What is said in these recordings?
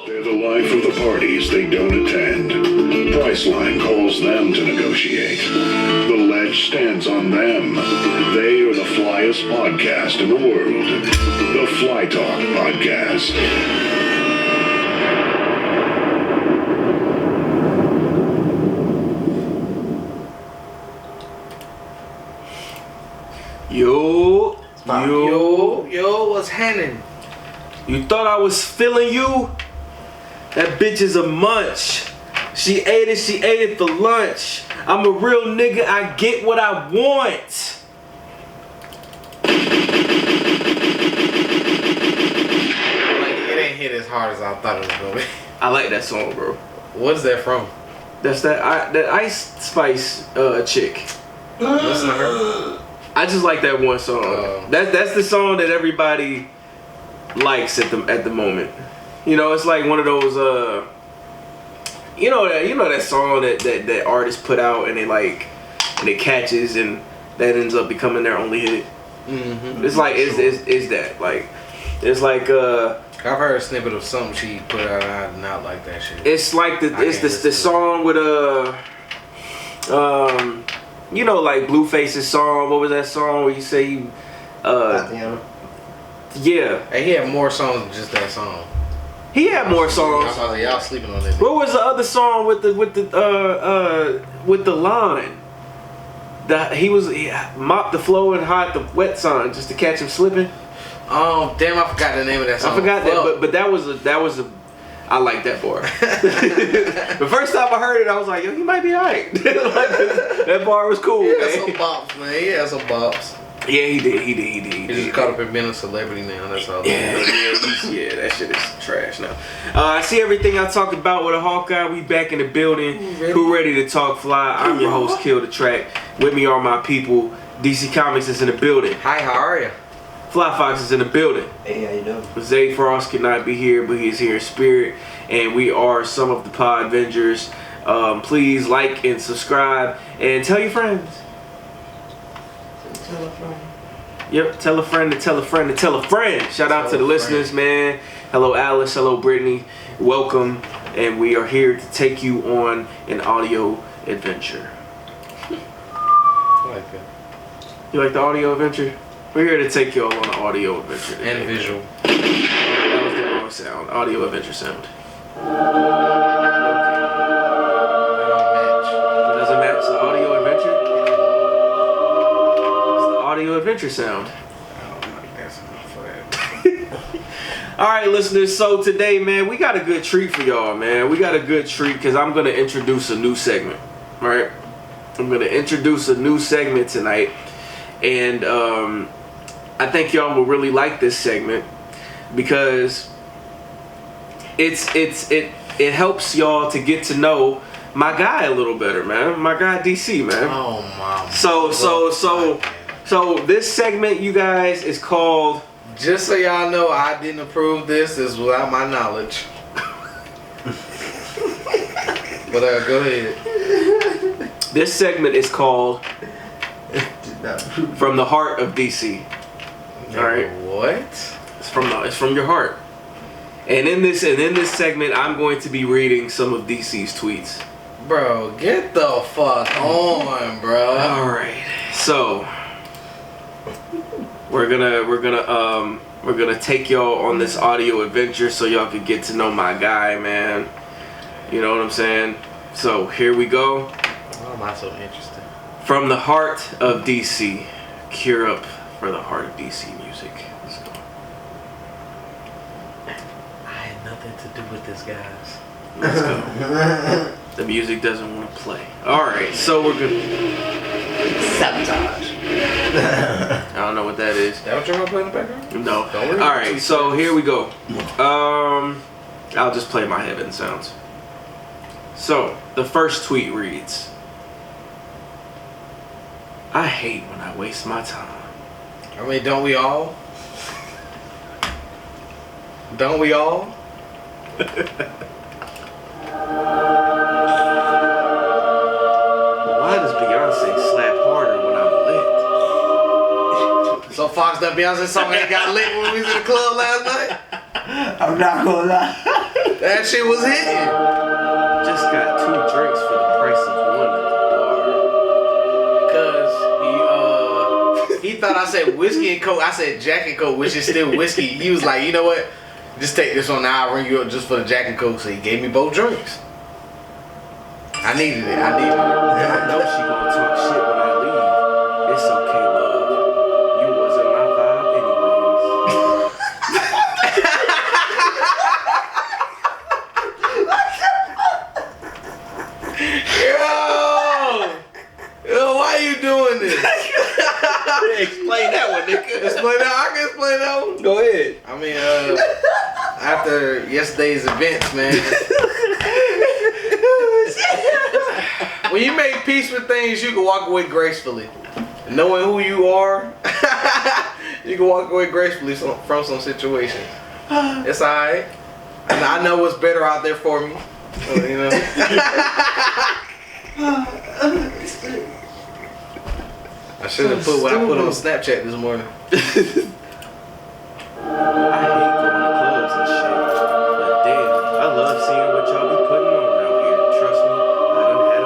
They're the life of the parties they don't attend. Priceline calls them to negotiate. The ledge stands on them. They are the flyest podcast in the world. The FlyTalk Podcast. Yo, what's happening? You thought I was feeling you? That bitch is a munch. She ate it for lunch. I'm a real nigga, I get what I want. Like, it ain't hit as hard as I thought it was gonna be. I like that song, bro. What is that from? That's that Ice Spice chick. Listen to her. I just like that one song. That's the song that everybody likes at the moment. You know, it's like one of those you know that song that artists put out and it catches and that ends up becoming their only hit. Mm-hmm. It's like is that like it's like I've heard a snippet of something she put out and I did not like that shit. It's like the song with you know, like Blueface's song. What was that song where you say you yeah. Hey, he had more songs than just that song. He had more songs. I was like, y'all sleeping on this. What was the other song with the line? That he mopped the floor and hide the wet sign just to catch him slipping. Damn, I forgot the name of that song. I forgot that, but that was a I like that bar. The first time I heard it, I was like, yo, he might be alright. Like, that bar was cool. He had some bops, man. He had some bops. Yeah, he did. He just caught up in being a celebrity now. That's all. Yeah, that shit is trash now. I see everything I talked about with a Hawkeye. We back in the building. Who ready to talk fly? I'm your host, Killthetrack. With me are my people. DC Comics is in the building. Hi, how are you? Fly Fox is in the building. Hey, how you doing? Zay Frost cannot be here, but he is here in spirit. And we are some of the Pod Avengers. Please like and subscribe and tell your friends. Tell a friend. Yep, tell a friend to tell a friend to tell a friend. Shout out to the listeners, man. Hello, Alice. Hello, Brittany. Welcome. And we are here to take you on an audio adventure. I like that. You like the audio adventure? We're here to take y'all on an audio adventure today. And visual. That was the wrong sound. Audio adventure sound. They don't match. It doesn't match the audio adventure? It's the audio adventure sound. I don't like that sound for that. Alright, listeners, so today, man, we got a good treat for y'all, man. We got a good treat because I'm going to introduce a new segment, right? I'm going to introduce a new segment tonight. And I think y'all will really like this segment because it helps y'all to get to know my guy a little better, man. My guy DC, man. Oh my. So this segment, you guys, is called. Just so y'all know, I didn't approve this. This was without my knowledge. But go ahead. This segment is called From the Heart of DC. All right. What? It's from your heart. And in this segment, I'm going to be reading some of DC's tweets. Bro, get the fuck on, bro. All right. So we're gonna take y'all on this audio adventure so y'all can get to know my guy, man. You know what I'm saying? So here we go. Why am I so interested? From the heart of DC, cure up for the heart of DC music. Let's go. I had nothing to do with this, guys. Let's go. The music doesn't want to play. Alright, so we're good. Sabotage. I don't know what that is. That what you're gonna play in the background? No. Alright, so here we go. I'll just play my heaven sounds. So, the first tweet reads, I hate when I waste my time. I mean, don't we all? Don't we all? Why does Beyonce slap harder when I'm lit? So Fox, that Beyonce song ain't got lit when we was in the club last night? I'm not gonna lie. That shit was hitting. Just got 2 drinks for the price of one at the Cause he thought I said whiskey and coke. I said Jack and Coke, which is still whiskey. He was like, you know what? Just take this one now. I'll ring you up just for the Jack and Coke. So he gave me both drinks. I needed it. bar. I know she gonna talk shit when I leave. It's okay, love. You wasn't my vibe Yo, why you doing this? Explain that one, nigga. Explain that. I can explain that one. Go ahead. I mean, after yesterday's events, man. When you make peace with things, you can walk away gracefully. Knowing who you are, you can walk away gracefully from some situations. It's alright. And I know what's better out there for me. So, you know. I should have put what I put on Snapchat this morning. I hate going to clubs and shit, but damn, I love seeing what y'all be putting on out here. Trust me, I done had a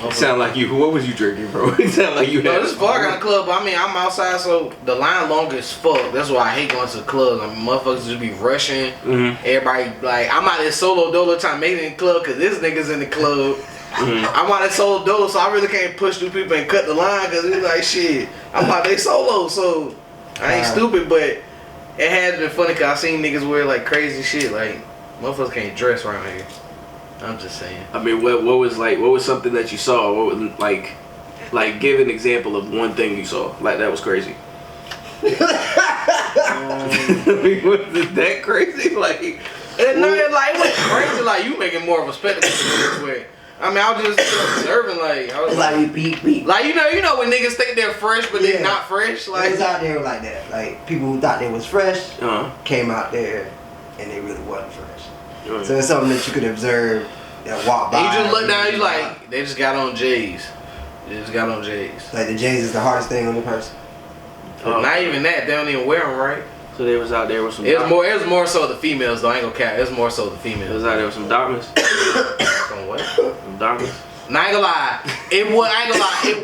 ball. It sound like you. What was you drinking, bro? It sound like you. No, this is bar got a club. But I mean, I'm outside, so the line long as fuck. That's why I hate going to the clubs. I mean, motherfuckers just be rushing. Mm-hmm. Everybody like, I'm out there solo dolo trying to make it in the club because this nigga's in the club. Mm-hmm. I'm out there solo dolo, so I really can't push through people and cut the line because it's like shit. I'm out there solo, so I ain't stupid, but it has been funny because I seen niggas wear like crazy shit. Like motherfuckers can't dress around here. I'm just saying. I mean, what was something that you saw? What was like give an example of one thing you saw like that was crazy. I mean, was it that crazy? Like, it was crazy. Like you making more of a spectacle this way. I mean, I was just observing. Like I was like beat. Like you know when niggas think they're fresh, but they're not fresh. Like it was out there like that. Like people who thought they was fresh came out there, and they really wasn't fresh. So it's something that you could observe that walk by. And you just look down, you like, they just got on J's. They just got on J's. Like the J's is the hardest thing on the person. Not even that, they don't even wear them right. So they was out there with some. It was more so the females though. I ain't gonna cap. It was more so the females. It was out there with some diamonds. Some what? Some diamonds. Nah, I ain't gonna lie. It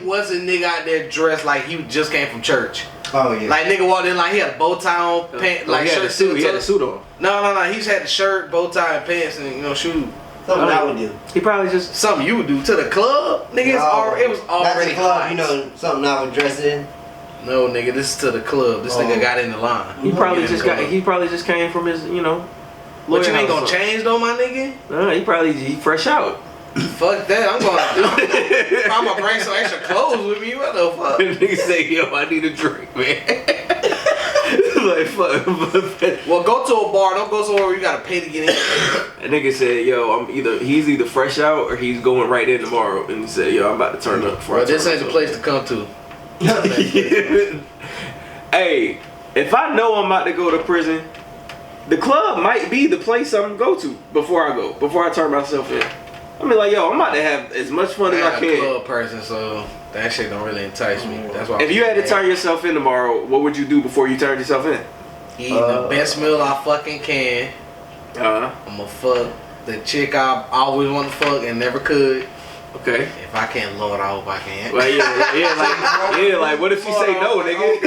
was a nigga out there dressed like he just came from church. Oh yeah. Like nigga walked in like he had a bow tie on, pants, like he had shirt. a suit. He had a suit on. No. He just had the shirt, bow tie, and pants, and shoes. Something I would do. He probably just something you would do to the club, nigga. It was already the club. hot. Something I would dress in. No, nigga, this is to the club. This nigga got in the line. He probably just came from his, But you ain't gonna change though, my nigga? He fresh out. Fuck that, I'm gonna bring some extra clothes with me. What the fuck? Nigga say, yo, I need a drink, man. Like, fuck. Well, go to a bar. Don't go somewhere where you gotta pay to get in. That nigga said, yo, he's either fresh out or he's going right in tomorrow. And he said, yo, I'm about to turn up. Well, this ain't the place to come to. Hey, if I know I'm about to go to prison, the club might be the place I'm gonna go to before I turn myself in. I mean, like, yo, I'm about to have as much fun as I can. I'm a club person, so that shit don't really entice me. That's why. If you had to turn yourself in tomorrow, what would you do before you turned yourself in? Eat the best meal I fucking can. I'ma fuck the chick I always want to fuck and never could. Okay. If I can't, Lord, I hope I can. Well, like what if you say no, nigga?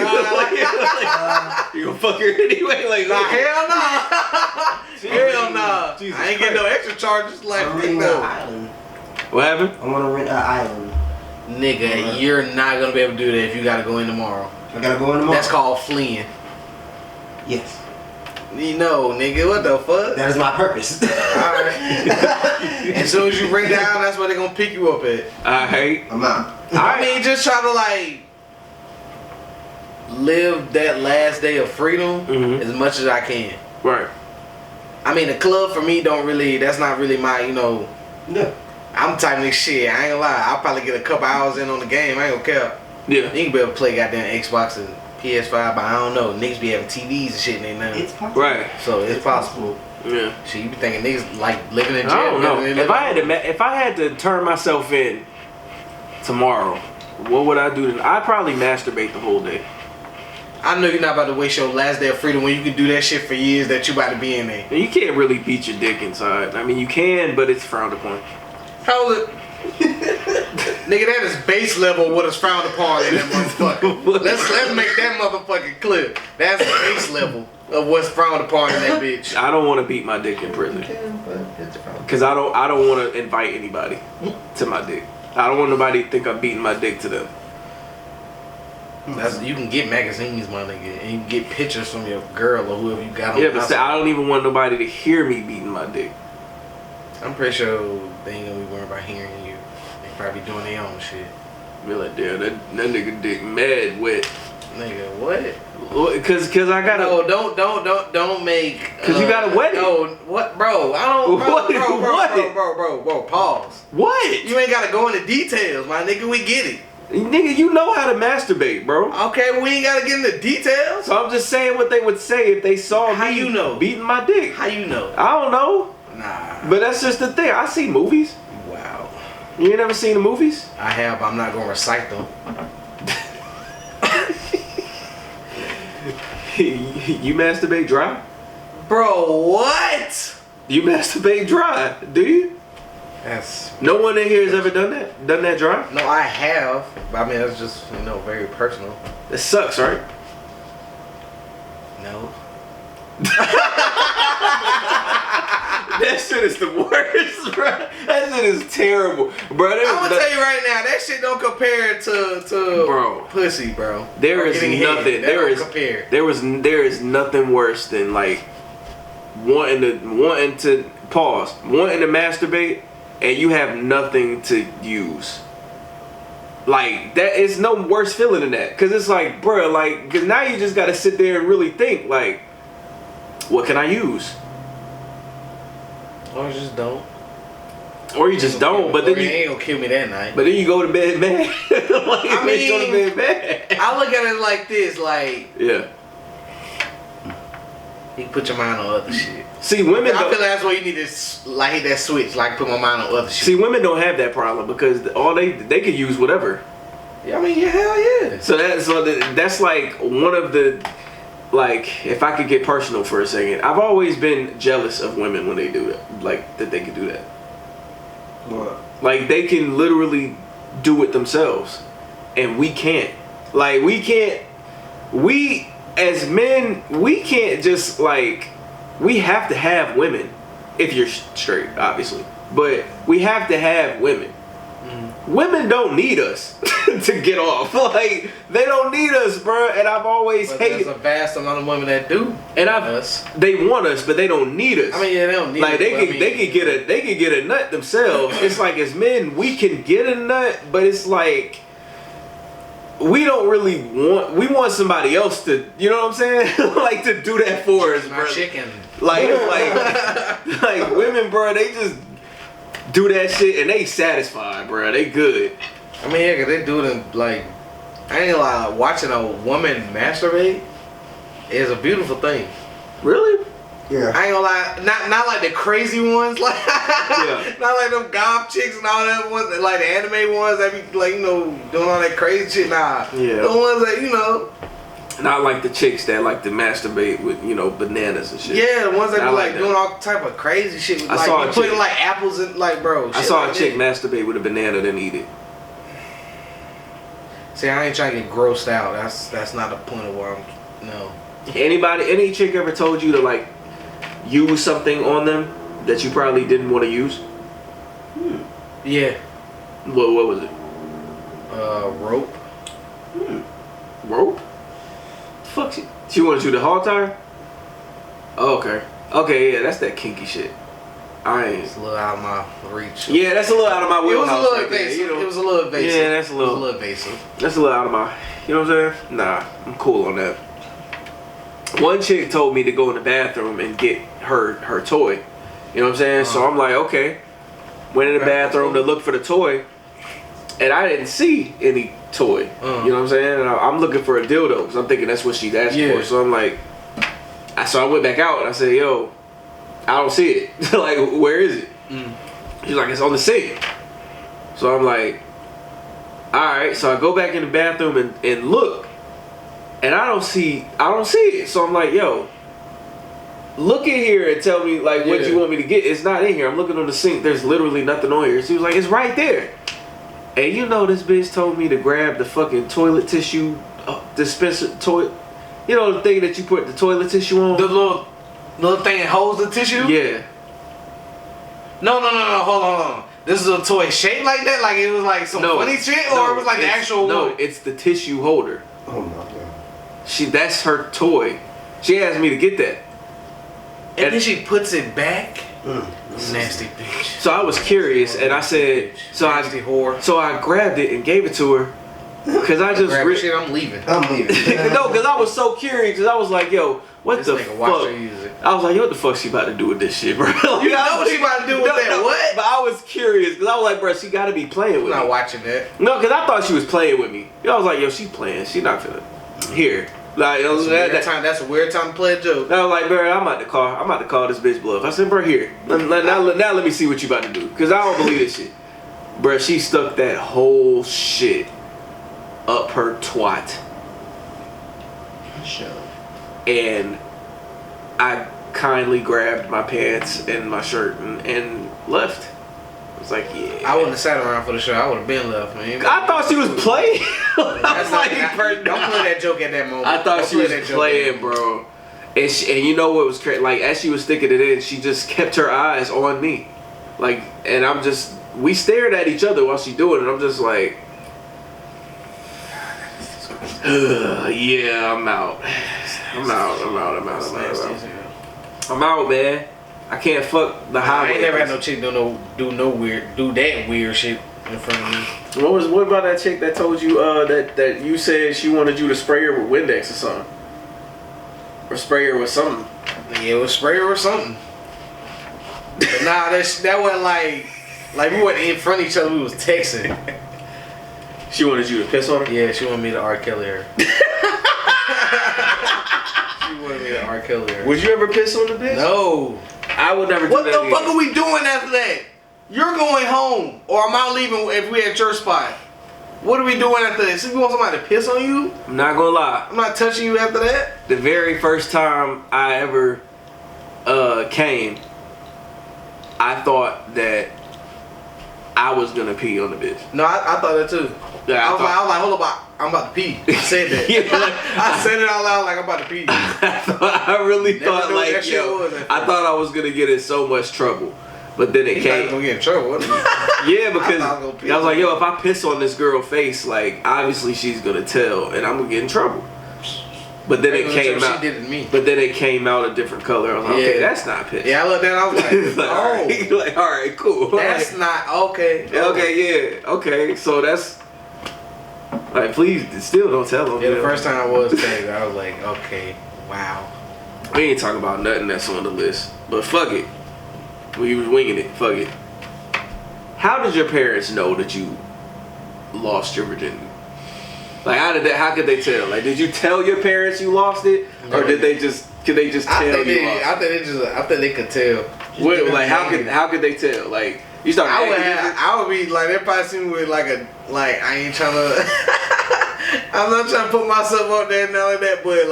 You gonna fuck her anyway? Like, nah, hell no. Hell no. I ain't getting no extra charges. Like, no. What happened? I want to rent an island. Nigga, you're not gonna be able to do that if you gotta go in tomorrow. I gotta go in tomorrow. That's called fleeing. Yes. You know, nigga, what the fuck? That is my purpose. Alright. As soon as you bring down, that's where they gonna pick you up at. I'm out. I mean, just try to like live that last day of freedom as much as I can. Right. I mean, the club for me that's not really my, No. I'm the type of nigga shit, I ain't gonna lie. I'll probably get a couple hours in on the game, I ain't gonna care. Yeah. You can be able to play goddamn Xbox and PS5, but I don't know. Niggas be having TVs and shit and they nothing. It's possible. Right. So it's possible. Yeah. Shit, you be thinking niggas like living in jail. I don't know. If I had to turn myself in tomorrow, what would I do? I'd probably masturbate the whole day. I know you're not about to waste your last day of freedom when you can do that shit for years that you about to be in there. And you can't really beat your dick inside. I mean, you can, but it's frowned upon. How is it? Nigga, that is base level what is frowned upon in that motherfucker. Let's make that motherfucking clear. That's base level of what's frowned upon in that bitch. I don't want to beat my dick in prison. Because I don't want to invite anybody to my dick. I don't want nobody to think I'm beating my dick to them. You can get magazines, my nigga, and you can get pictures from your girl or whoever you got on. Yeah, but I don't even want nobody to hear me beating my dick. I'm pretty sure they ain't gonna be worried about hearing you. They probably doing their own shit. Be like, damn, that nigga dick mad wet. Nigga, what? Cause I gotta. No, don't make. Cause you gotta wet it. No, what, bro? I don't. Bro. Pause. What? You ain't gotta go into details, my nigga. We get it. Nigga, you know how to masturbate, bro. Okay, we ain't gotta get into details. So I'm just saying what they would say if they saw How me you know? beating my dick. How you know? I don't know. Nah. But that's just the thing. I see movies. Wow. You ain't never seen the movies? I have, but I'm not gonna recite them. You masturbate dry? Bro, what? You masturbate dry, do you? That's No one in here has ever done that? Done that dry? no, I have. But I mean, that's just very personal. That sucks, right? No. That shit is the worst, bro. That shit is terrible, bro. I'm gonna tell you right now, that shit don't compare to bro, pussy, bro. There is nothing. There is nothing worse than like wanting to masturbate and you have nothing to use. Like that is no worse feeling than that, cause it's like, bro, like, cause now you just gotta sit there and really think, like, what can I use? Or just don't. Or you just don't, but then you ain't gonna kill me that night. But then you go to bed mad. Like, I mean, go to bed mad. I look at it like this, like, yeah. you can put your mind on other shit. See, women. I feel like that's why you need to like hit that switch, like put my mind on other shit. See, women don't have that problem because all they could use whatever. Yeah, I mean, yeah, hell yeah. So that's like one of the. Like, if I could get personal for a second, I've always been jealous of women when they do that. Like, that they can do that. What? Like, they can literally do it themselves. And we can't. Like, we, as men, we can't just, like, we have to have women. If you're straight, obviously. But we have to have women. Women don't need us to get off. Like, they don't need us, bro. And I've always hated. There's a vast amount of women that do. And us. They want us, but they don't need us. I mean, yeah, they don't need like, us. They could get a nut themselves. It's like, as men, we can get a nut, but it's like we don't really want. We want somebody else to, you know what I'm saying? Like, to do that for us, bro. Chicken. Like women, bro. They just do that shit and they satisfied, bro. They good. I mean, yeah, 'cause they do it in, like, I ain't gonna lie, watching a woman masturbate is a beautiful thing. Really? Yeah. I ain't gonna lie, not like the crazy ones, like, yeah. Not like them goth chicks and all that ones, like the anime ones that be, like, doing all that crazy shit. Nah. Yeah. The ones that, Not like the chicks that like to masturbate with, bananas and shit. Yeah, the ones that be like that. doing all type of crazy shit. With, I like, saw a putting chick, like apples in, like, bro. I saw like a chick that. masturbate with a banana then eat it. See, I ain't trying to get grossed out. That's not the point of where no. Any chick ever told you to, like, use something on them that you probably didn't want to use? Yeah. What was it? Rope. Rope? Fuck she. She wanted you to hog tie her? Oh, okay. Okay, yeah, that's that kinky shit. It's a little out of my reach. Yeah, that's a little out of my wheelhouse. It was a little right there, invasive. It was a little invasive. Yeah, that's a little invasive. That's a little out of my. You know what I'm saying? Nah, I'm cool on that. One chick told me to go in the bathroom and get her toy. You know what I'm saying? So I'm like, okay. Went in the bathroom to look for the toy, and I didn't see any toy. You know what I'm saying? And I'm looking for a dildo because I'm thinking that's what she's asking for. So I'm like, so I went back out and I said, yo, I don't see it. Like, where is it? She's like, it's on the sink. So I'm like, all right. So I go back in the bathroom and look, and I don't see it. So I'm like, yo, look in here and tell me like what you want me to get. It's not in here. I'm looking on the sink. There's literally nothing on here. She was like, it's right there. And you know this bitch told me to grab the fucking toilet tissue dispenser you know the thing that you put the toilet tissue on? The little thing that holds the tissue? Yeah. No, hold on. This is a toy shaped like that? Like it was like some funny shit? Or it was like the actual No, one? it's the tissue holder. Oh my god. That's her toy. She asked me to get that. And then she puts it back? Nasty bitch. So I was curious and I said, nasty whore. So I grabbed it and gave it to her. Cause I just grab shit, I'm leaving. No, cause I was so curious. Cause I was like, yo, what this the nigga watch her fuck? use it. I was like, yo, what the fuck she about to do with this shit, bro? Like, You know what she about to do with that? What? But I was curious, cause I was like, bro, she gotta be playing with I'm not me. watching that. No, cause I thought she was playing with me. I was like, yo, she playing. She not finna. Here. Like, That's a weird time to play a joke. I was like, bro, I'm about to call this bitch bluff. I said, bro, here. Now let me see what you about to do. Cause I don't believe this shit. Bro, she stuck that whole shit up her twat. Sure. And I kindly grabbed my pants and my shirt and left. I was like, yeah. I wouldn't have sat around for the show. I would have been left, man. I thought she was playing. Don't play that joke at that moment. I thought she was playing, bro. And you know what was crazy? Like, as she was sticking it in, she just kept her eyes on me. Like, and we stared at each other while she doing it. I'm just like, yeah, I'm out. I'm out, man. I can't fuck the highway. I ain't never had no chick do that weird shit in front of me. What about that chick that told you that you said she wanted you to spray her with Windex or something? Or spray her with something? Yeah, it was spray her or something. But nah, that wasn't like we wasn't in front of each other, we was texting. She wanted you to piss on her? Yeah, she wanted me to R. Kelly her. She wanted me to R. Kelly her. Would you ever piss on the bitch? No. I would never do What that the either. fuck are we doing after that? You're going home, or am I leaving if we at your spot? What are we doing after that? So you want somebody to piss on you? I'm not gonna lie. I'm not touching you after that. The very first time I ever came, I thought that I was gonna pee on the bitch. No, I thought that too. Yeah, I was like, hold up, I'm about to pee. I said that. Yeah, like, I said it out loud like I'm about to pee. I really thought knew what like, that shit yo, was at I thought I was gonna get in so much trouble. But then it He came. gonna get in trouble. Wasn't he? Yeah, because I I was like, yo, if I piss on this girl's face, like, obviously she's gonna tell, and I'm gonna get in trouble. But then it came out. She did it to me. But then it came out a different color. I was like, okay, that's not piss. Yeah, I looked at it, I was like, Like, oh, like, all right, cool. that's not okay. Okay, yeah, okay. So that's like, please, still don't tell them. Yeah, the first time I was tagged, I was like, okay, wow. We ain't talking about nothing that's on the list, but fuck it. We was winging it. Fuck it. How did your parents know that you lost your virginity? Like, how could they tell? Like, did you tell your parents you lost it, or could they just tell you lost it? I think they could tell. What, like, how could they tell? Like, you start. I would be like, they probably see me with like I ain't trying to. I'm not trying to put myself up there and all like that, but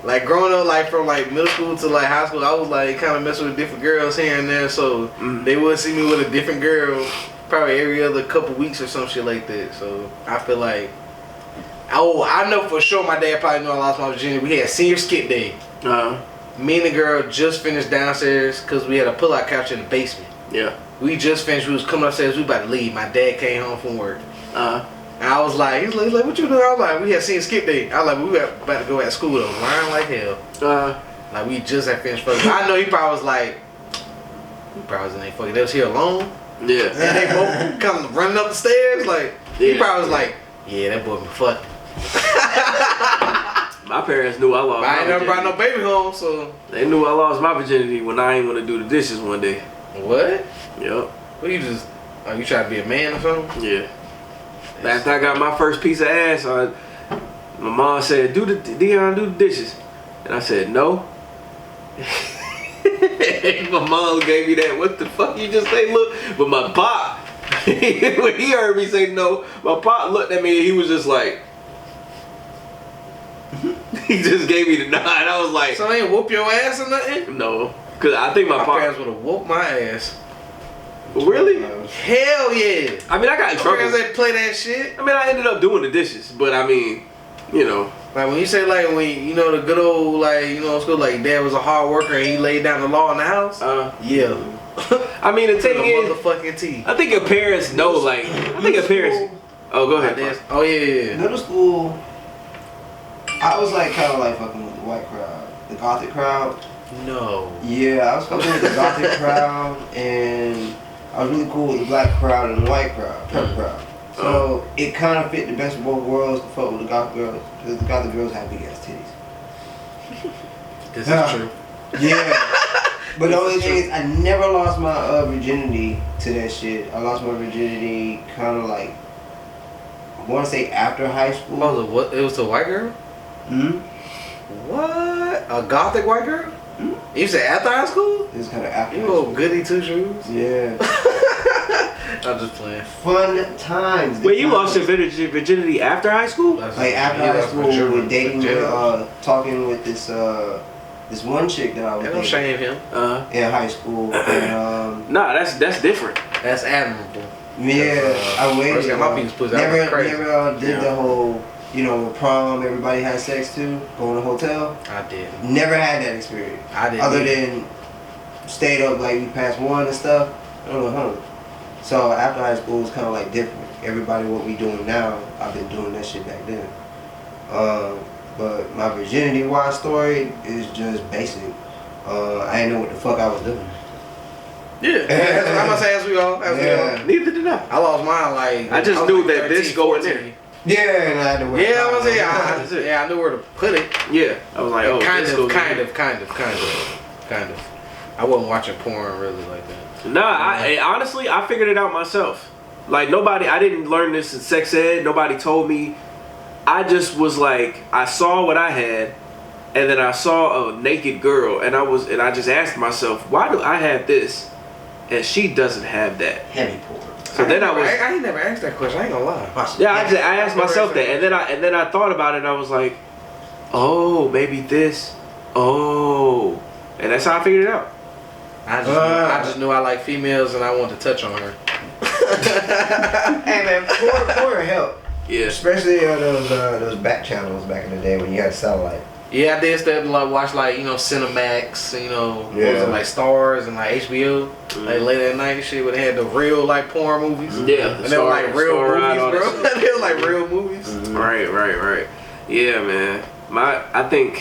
like growing up, like from like middle school to like high school, I was like kind of messing with different girls here and there, so they would see me with a different girl probably every other couple weeks or some shit like that. So I feel like, I know for sure my dad probably knew I lost my virginity. We had senior skip day. Me and the girl just finished downstairs because we had a pull-out couch in the basement. Yeah. We just finished. We was coming upstairs. We about to leave. My dad came home from work. And I was like, he's like, what you doing? I was like, we had seen skip day. I was like, we were about to go at school though, lying like hell. Like we just had finished first. I know he probably was like, was in there fucking. They was here alone. Yeah. And they both come running up the stairs. Like he probably was like, yeah, that boy been fucking. My parents knew I lost. I ain't never brought no baby home, so they knew I lost my virginity when I ain't want to do the dishes one day. What? Yep. What you just? Are you trying to be a man or something? Yeah. After I got my first piece of ass, my mom said, Dion, do the dishes. And I said, no. My mom gave me that, what the fuck you just say, look? But my pop, when he heard me say no, my pop looked at me and he was just like, He just gave me the nod. I was like, So they ain't whoop your ass or nothing? no. Because I think my parents would have whooped my ass. Really? Hell yeah. I mean, I got in My trouble. parents ain't play that shit. I mean, I ended up doing the dishes, but I mean, you know. Like when you say like when you know the good old like you know school like dad was a hard worker and he laid down the law in the house. Yeah. I mean, the thing is, motherfucking tea. I think your parents know. Like, I think your parents. Oh, go ahead. Oh yeah. Middle school, I was like kind of like fucking with the white crowd, the gothic crowd. No. Yeah, I was fucking with the gothic crowd, and I was really cool with the black crowd and the white crowd, prep crowd. So it kind of fit the best of both worlds to fuck with the gothic girls, because the gothic girls have big ass titties. This is true. Yeah. But the only thing is, I never lost my virginity to that shit. I lost my virginity kind of like, I want to say after high school. Oh, what? It was a white girl? Hmm? What? A gothic white girl? Hmm? You said after high school? It was kind of after You high little school. goody two shoes? Yeah. I'm just playing. Fun times. Wait, you lost your virginity after high school? Like after high school, we were dating, talking with this this one chick that I was That don't dating shame him. in high school. And, Nah, that's different. That's admirable. yeah, I waited. First got my piece pussy. I went crazy. Never did the whole, you know, with prom, everybody had sex too, go in a hotel. I did. Never had that experience. I did. Other than stayed up like we passed one and stuff. I don't know how. So after high school, it was kind of like different. Everybody, what we doing now, I've been doing that shit back then. But my virginity wise story is just basic. I didn't know what the fuck I was doing. Yeah. I'm gonna say as we all. Neither did I. I lost mine like. I just was knew like that 13, this going 14. there. Yeah, and I had to wear. Yeah, I was saying. That's it. I knew where to put it. Yeah, I was like, oh, kind this of, goes kind in. of, kind of, kind of, kind of. I wasn't watching porn really like that. Nah, I honestly, I figured it out myself. Like nobody, I didn't learn this in sex ed. Nobody told me. I just was like, I saw what I had, and then I saw a naked girl, and I just asked myself, why do I have this, and she doesn't have that? Heavy porn. So then I ain't never asked that question. I ain't gonna lie. Yeah, I asked myself that, and then I thought about it, and I was like, oh, maybe this, oh, and that's how I figured it out. I just knew I like females, and I wanted to touch on her. Hey man, porn help. Yeah. Especially those back channels back in the day when you had satellite. Yeah, I did stuff like watch like Cinemax, what was Yeah. it, like Stars and like HBO, like late at night and shit, where they had the real like porn movies. Yeah, and they were like real Star, movies, bro. They were like real movies. Right. Yeah, man. I think.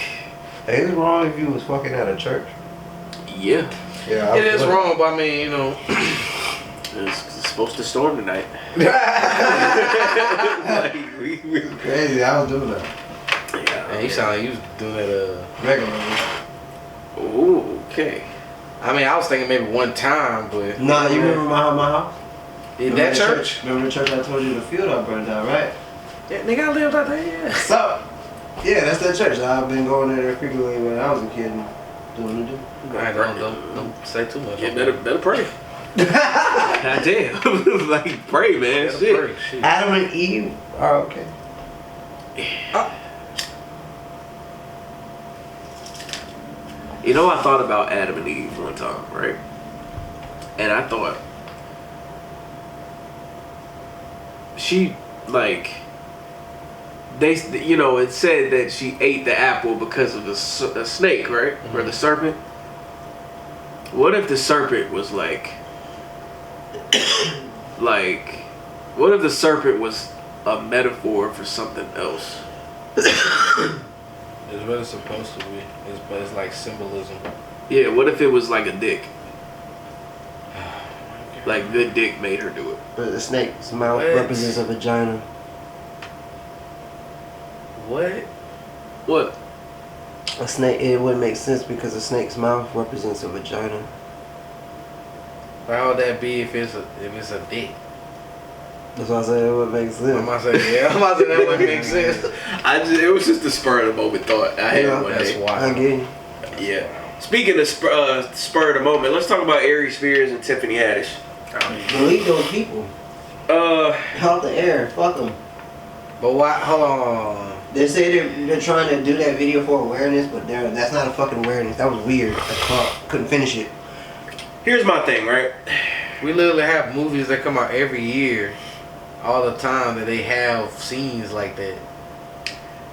Hey, is it wrong if you was fucking at a church? Yeah. Yeah. It is wrong, but I mean, It's supposed to storm tonight. Crazy, I was doing that. Yeah. Man, you sound like you was doing that Regularly. Ooh, okay. I mean, I was thinking maybe one time, but Nah, you remember my house? in Remember that the church? Remember the church I told you the field I burned down, right? Yeah, nigga, I lived out there. Yeah. So, yeah, that's that church. I've been going there frequently when I was a kid and doing the do. Alright, don't say too much. Yeah, better pray. God damn. Like, pray, man. Better Shit. pray, shit. Adam and Eve are okay. You know, I thought about Adam and Eve one time, right? And I thought, she, like, it said that she ate the apple because of the snake, right? Mm-hmm. Or the serpent. What if the serpent was like, what if the serpent was a metaphor for something else? It's what it's supposed to be. But it's like symbolism. Yeah, what if it was like a dick? Like good dick made her do it. But the snake's mouth What? represents a vagina. What? What? A snake, it wouldn't make sense because a snake's mouth represents a vagina. Why would that be if it's a dick? That's why I said it wouldn't make I'm sense. about to say, that wouldn't make sense. It was just a spur of the moment thought I had Yeah, one That's day. wild. I get you. Yeah. Speaking of spur of the moment, let's talk about Aries Spears and Tiffany Haddish. Delete those people. Out the air. Fuck them. But why? Hold on. They say they're trying to do that video for awareness, but that's not a fucking awareness. That was weird. Couldn't finish it. Here's my thing, right? We literally have movies that come out every year, all the time, that they have scenes like that.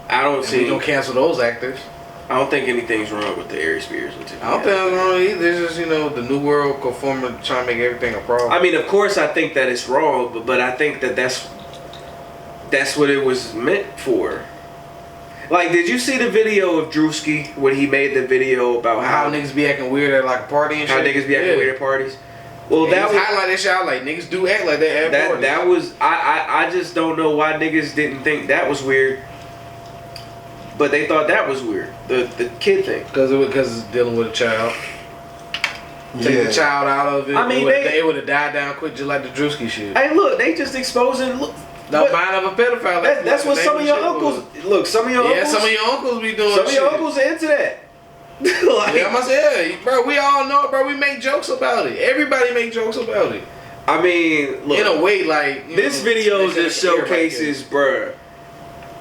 I don't see. We don't cancel those actors. I don't think anything's wrong with the Aries Spears. I don't think it's wrong either. It's just, the new world conforming, trying to make everything a problem. I mean, of course, I think that it's wrong, but I think that's what it was meant for. Like, did you see the video of Drewski when he made the video about how niggas be acting weird at like a party and shit? How niggas be acting weird at parties? Well, that was highlight that shit out like niggas do act like that at parties. That was I just don't know why niggas didn't think that was weird, but they thought that was weird. The kid thing because it's dealing with a child. Take the child out of it. I mean, they would have died down quick just like the Drewski shit. Hey, look, they just exposing. The mind of a pedophile. That's what some of your uncles. Look, some of your uncles. Yeah, some of your uncles be doing. Some of your uncles are into that. Like, yeah, I say, bro. We all know it, bro. We make jokes about it. Everybody make jokes about it. I mean, look, in a way, like this video just showcases, bro.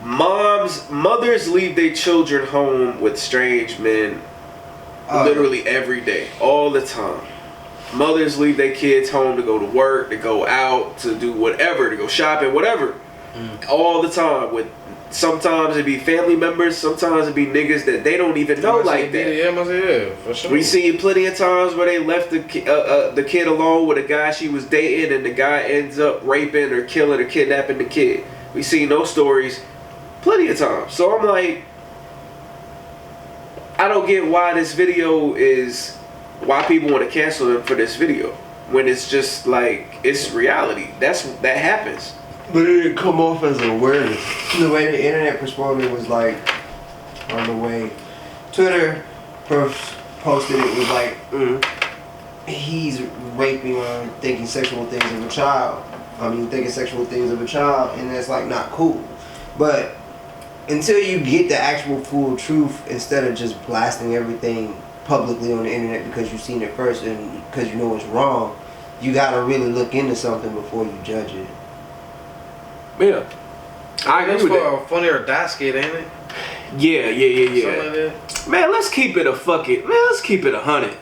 Mothers leave their children home with strange men, literally every day, all the time. Mothers leave their kids home to go to work, to go out, to do whatever, to go shopping, whatever. All the time. With sometimes it be family members, sometimes it be niggas that they don't even know like that. Yeah, for sure. We seen plenty of times where they left the kid alone with a guy she was dating, and the guy ends up raping or killing or kidnapping the kid. We seen those stories plenty of times. So I'm like, I don't get why this video is. Why people want to cancel them for this video when it's just like it's reality. That happens. But it didn't come off as an awareness. The way the internet responded was like, on the way Twitter posted it was like, he's raping or thinking sexual things of a child. Thinking sexual things of a child, and that's like not cool. But until you get the actual full truth, instead of just blasting everything publicly on the internet because you've seen it first and because you know it's wrong, you gotta really look into something before you judge it. Yeah, I agree with that. For a Funny or Die skit, ain't it? Yeah. Something like that. Man, let's keep it 100.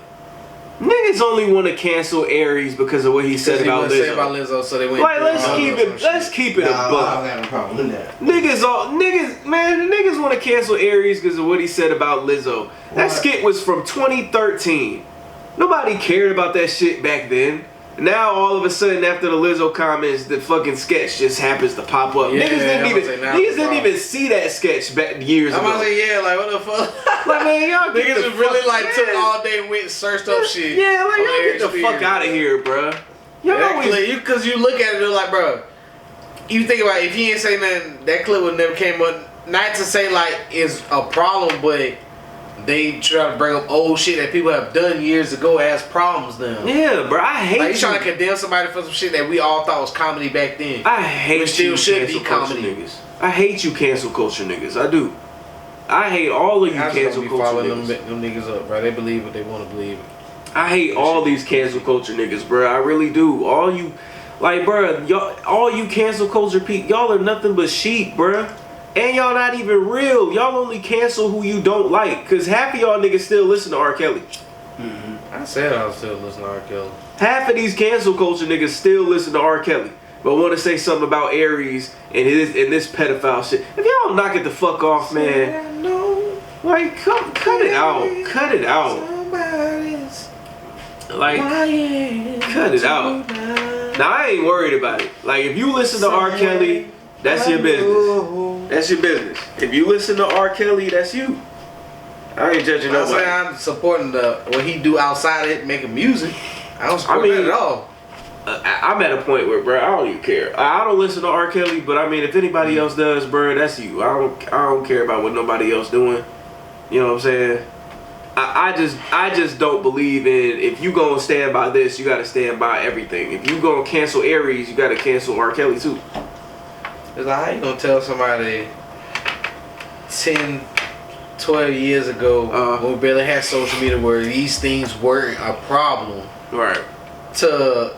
Niggas only want to cancel Aries because of what he said about Lizzo. So they went like, let's keep it a buck. I don't have a problem with that. Niggas want to cancel Aries because of what he said about Lizzo. That skit was from 2013. Nobody cared about that shit back then. Now all of a sudden, after the Lizzo comments, the fucking sketch just happens to pop up. Yeah, niggas didn't even see that sketch back years ago. I'm about to say, like, what the fuck? Like, man, y'all niggas just really took all day and went and searched up shit. Yeah, like, y'all get the fuck out of here, bro. Because you look at it, like, bro, you think about it, if he ain't say nothing, that clip would never came up. Not to say like it's a problem, but they try to bring up old shit that people have done years ago as problems now. Yeah, bro, I hate you trying to condemn somebody for some shit that we all thought was comedy back then. I hate which still should be comedy. Niggas. I hate you cancel culture niggas. I do. I hate all of you cancel culture niggas. Them niggas up, bro. They believe what they want to believe. I hate all these cancel culture niggas, bro. I really do. All you, like, bro, y'all, all you cancel culture people, y'all are nothing but sheep, bro. And y'all not even real. Y'all only cancel who you don't like. Cause half of y'all niggas still listen to R. Kelly. I said I was still listening to R. Kelly. Half of these cancel culture niggas still listen to R. Kelly. But want to say something about Aries and this pedophile shit. If y'all don't knock it the fuck off, man. Like, cut it out. Cut it out. Like, cut it out. Now, I ain't worried about it. Like, if you listen to R. Kelly, that's your business. That's your business. If you listen to R. Kelly, that's you. I ain't judging nobody. I'm supporting what he do outside it, making music. I don't support that at all. I'm at a point where, bro, I don't even care. I don't listen to R. Kelly, but I mean, if anybody else does, bro, that's you. I don't care about what nobody else doing. You know what I'm saying? I just don't believe in, if you gonna stand by this, you gotta stand by everything. If you gonna cancel Aries, you gotta cancel R. Kelly too. It's like, how you gonna tell somebody 10, 12 years ago when we barely had social media where these things weren't a problem, right? To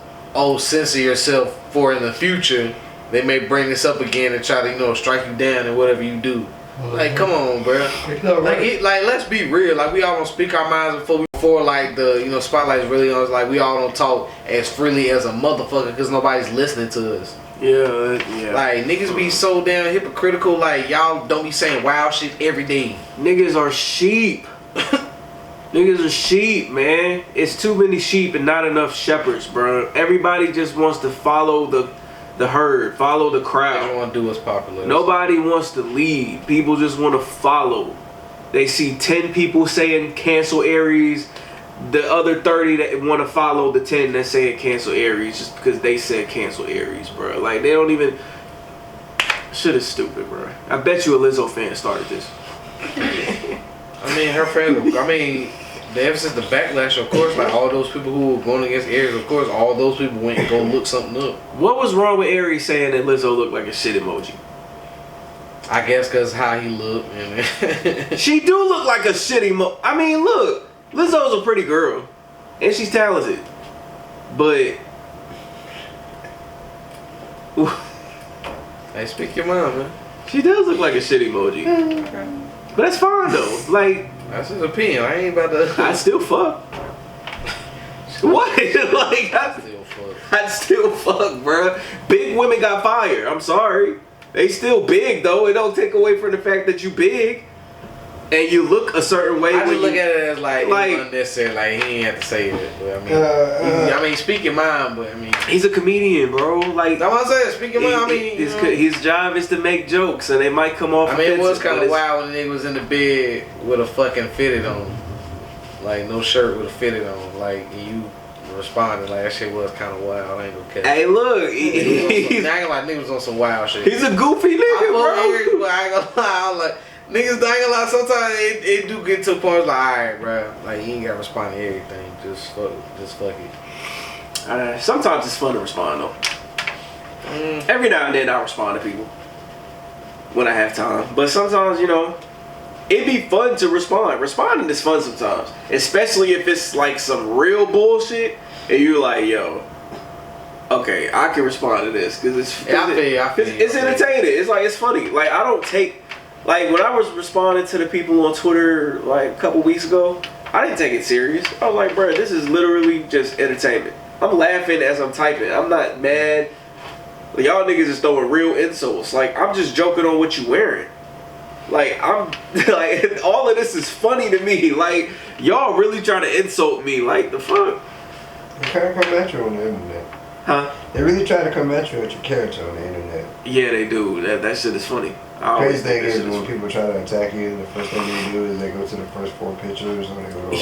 censor yourself for in the future they may bring this up again and try to strike you down and whatever you do. Like, come on, bro. Like, let's be real. Like, we all don't speak our minds before like the spotlight's really on us. Like, we all don't talk as freely as a motherfucker because nobody's listening to us. Yeah. Like, niggas be so damn hypocritical. Like, y'all don't be saying wild shit every day. Niggas are sheep. Niggas are sheep, man. It's too many sheep and not enough shepherds, bro. Everybody just wants to follow the herd, follow the crowd. They don't want to do what's popular. Nobody wants to lead. People just want to follow. They see 10 people saying cancel Aries, the other 30 that want to follow the 10 that saying cancel Aries just because they said cancel Aries, bro. Like, they don't even... Shit is stupid, bro. I bet you a Lizzo fan started this. I mean, her fans... ever since the backlash, of course, like, all those people who were going against Aries, of course, all those people went and go look something up. What was wrong with Aries saying that Lizzo looked like a shit emoji? I guess because how he looked. And she do look like a shit emoji. I mean, look, Lizzo's a pretty girl. And she's talented. But... Hey, speak your mind, man. She does look like a shit emoji. Okay. But that's fine, though. Like... That's his opinion. I ain't about to... I still fuck. What? Like, I'd still fuck, bro. Big women got fire. I'm sorry. They still big, though. It don't take away from the fact that you big. And you look a certain way. I just look at it as like unnecessary. Like, he ain't have to say it. But I mean, speak your mind. But I mean, he's a comedian, bro. Like, that's what I'm saying. Speak your mind. I mean, his job is to make jokes, and they might come off. I mean, it was kind of wild when the nigga was in the bed with a fucking fitted on, like no shirt with a fitted on, like you responded like that shit was kind of wild. I ain't gonna catch. Hey, look, I ain't gonna lie, niggas on some wild shit. He's a goofy nigga, bro. But I ain't gonna lie, I'm like. Niggas, I ain't gonna lie, sometimes it do get to a point like, alright, bro, like, you ain't gotta respond to everything, just fuck it. Sometimes it's fun to respond, though. Every now and then I respond to people when I have time. But sometimes, it'd be fun to respond. Responding is fun sometimes. Especially if it's like some real bullshit and you're like, yo, okay, I can respond to this because it's entertaining. It's like, it's funny. Like, I don't take... Like, when I was responding to the people on Twitter, like, a couple weeks ago, I didn't take it serious. I was like, bro, this is literally just entertainment. I'm laughing as I'm typing. I'm not mad. Y'all niggas is throwing real insults. Like, I'm just joking on what you wearing. Like, I'm, like, all of this is funny to me. Like, y'all really trying to insult me. Like, the fuck? They try to come at you on the internet. Huh? They really try to come at you with your character on the internet. Yeah, they do. That shit is funny. Crazy thing is when people try to attack you, the first thing they do is they go to the first 4 pictures or they go to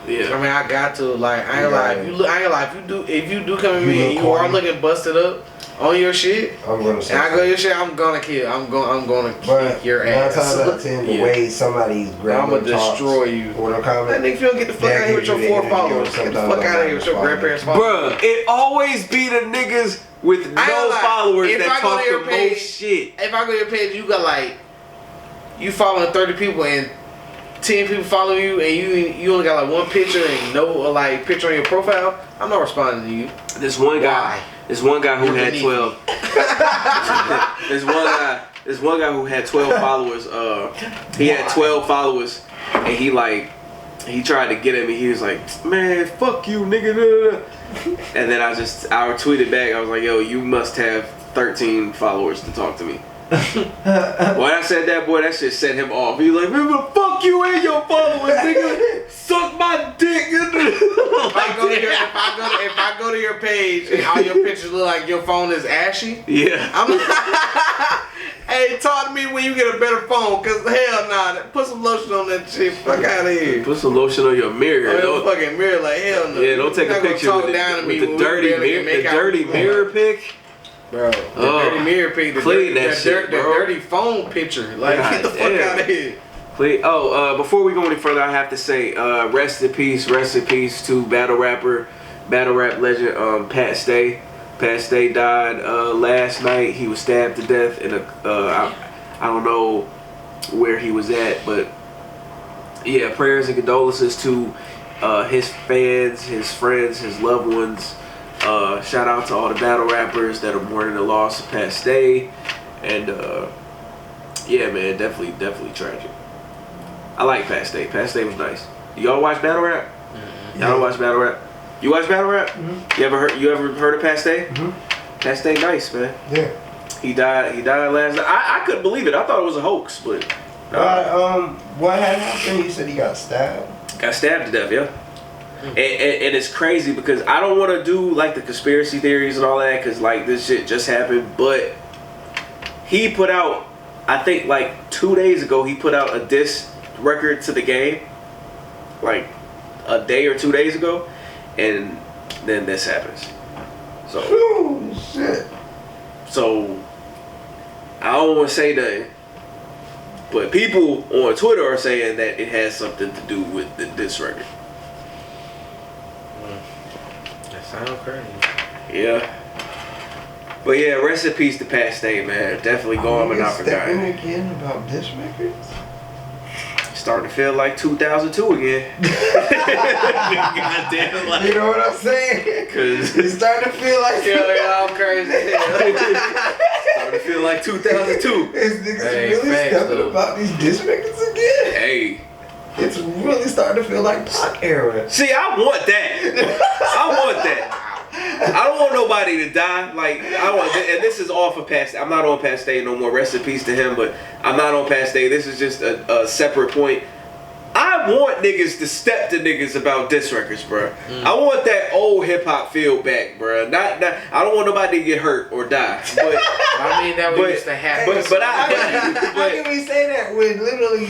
Yeah. I mean, I got to, like, I ain't gonna lie, if you do come at me and you are looking busted up on your shit, I'm gonna say, and I go your shit, I'm gonna kick your ass. 9 times out of 10, the way somebody's grabbing, I'm gonna destroy you. Or that nigga feel get the fuck out of here with your 4 followers. Get the fuck out of here with your grandparents' followers. Bruh, it always be the niggas with no followers that talk the most shit. If I go to your page, you got like, you following 30 people and 10 people follow you and you only got like 1 picture and no like picture on your profile, I'm not responding to you. This one guy who had 12. This one guy who had 12 followers. He had 12 followers and he tried to get at me. He was like, man, fuck you, nigga. And then I tweeted back. I was like, yo, you must have 13 followers to talk to me. When I said that, boy, that shit set him off. He was like, man, fuck you and your followers, nigga. Suck my dick. If I go to your page and all your pictures look like your phone is ashy, yeah, I'm hey, talk to me when you get a better phone, cause hell nah, put some lotion on that shit. Fuck out of here. Put some lotion on your mirror. On your fucking mirror, like hell no. Yeah, don't take a picture with the dirty mirror pic. Bro, the dirty mirror pic, the dirty phone picture. Like, get the fuck out of here. Please. Before we go any further, I have to say, rest in peace to battle rap legend Pat Stay. Pat Stay died last night. He was stabbed to death in a I don't know where he was at, but yeah, prayers and condolences to his fans, his friends, his loved ones. Shout out to all the battle rappers that are mourning the loss of Pasté. And yeah, man, definitely tragic. I like Pasté. Pasté was nice. Y'all watch battle rap? Mm-hmm. Y'all watch battle rap? You watch battle rap? Mm-hmm. You ever heard of Pasté? Mm-hmm. Pasté nice, man. Yeah. He died last night. I couldn't believe it. I thought it was a hoax, but what had happened? You said he got stabbed. Got stabbed to death, yeah. And it's crazy because I don't want to do like the conspiracy theories and all that because like this shit just happened, but he put out, I think like 2 days ago, he put out a diss record to the game, like a day or 2 days ago, and then this happens. So, ooh, shit. So I don't want to say nothing, but people on Twitter are saying that it has something to do with the diss record. That sounds crazy. Yeah. But yeah, rest in peace to Pasté, man. Definitely going but not forgotten. Again about diss records? Starting to feel like 2002 again. Goddamn, like, you know what I'm saying? Cause it's starting to feel like I'm crazy. starting to feel like 2002. This niggas really stepping about these diss records again. Hey. It's really starting to feel like Pac era. See, I want that. I want that. I don't want nobody to die. Like I want, and this is all for Pasté. I'm not on Pasté no more. Rest in peace to him. But I'm not on Pasté. This is just a separate point. I want niggas to step to niggas about diss records, bro. I want that old hip hop feel back, bro. Not. I don't want nobody to get hurt or die. But I mean that we used to happen. How can we say that when literally?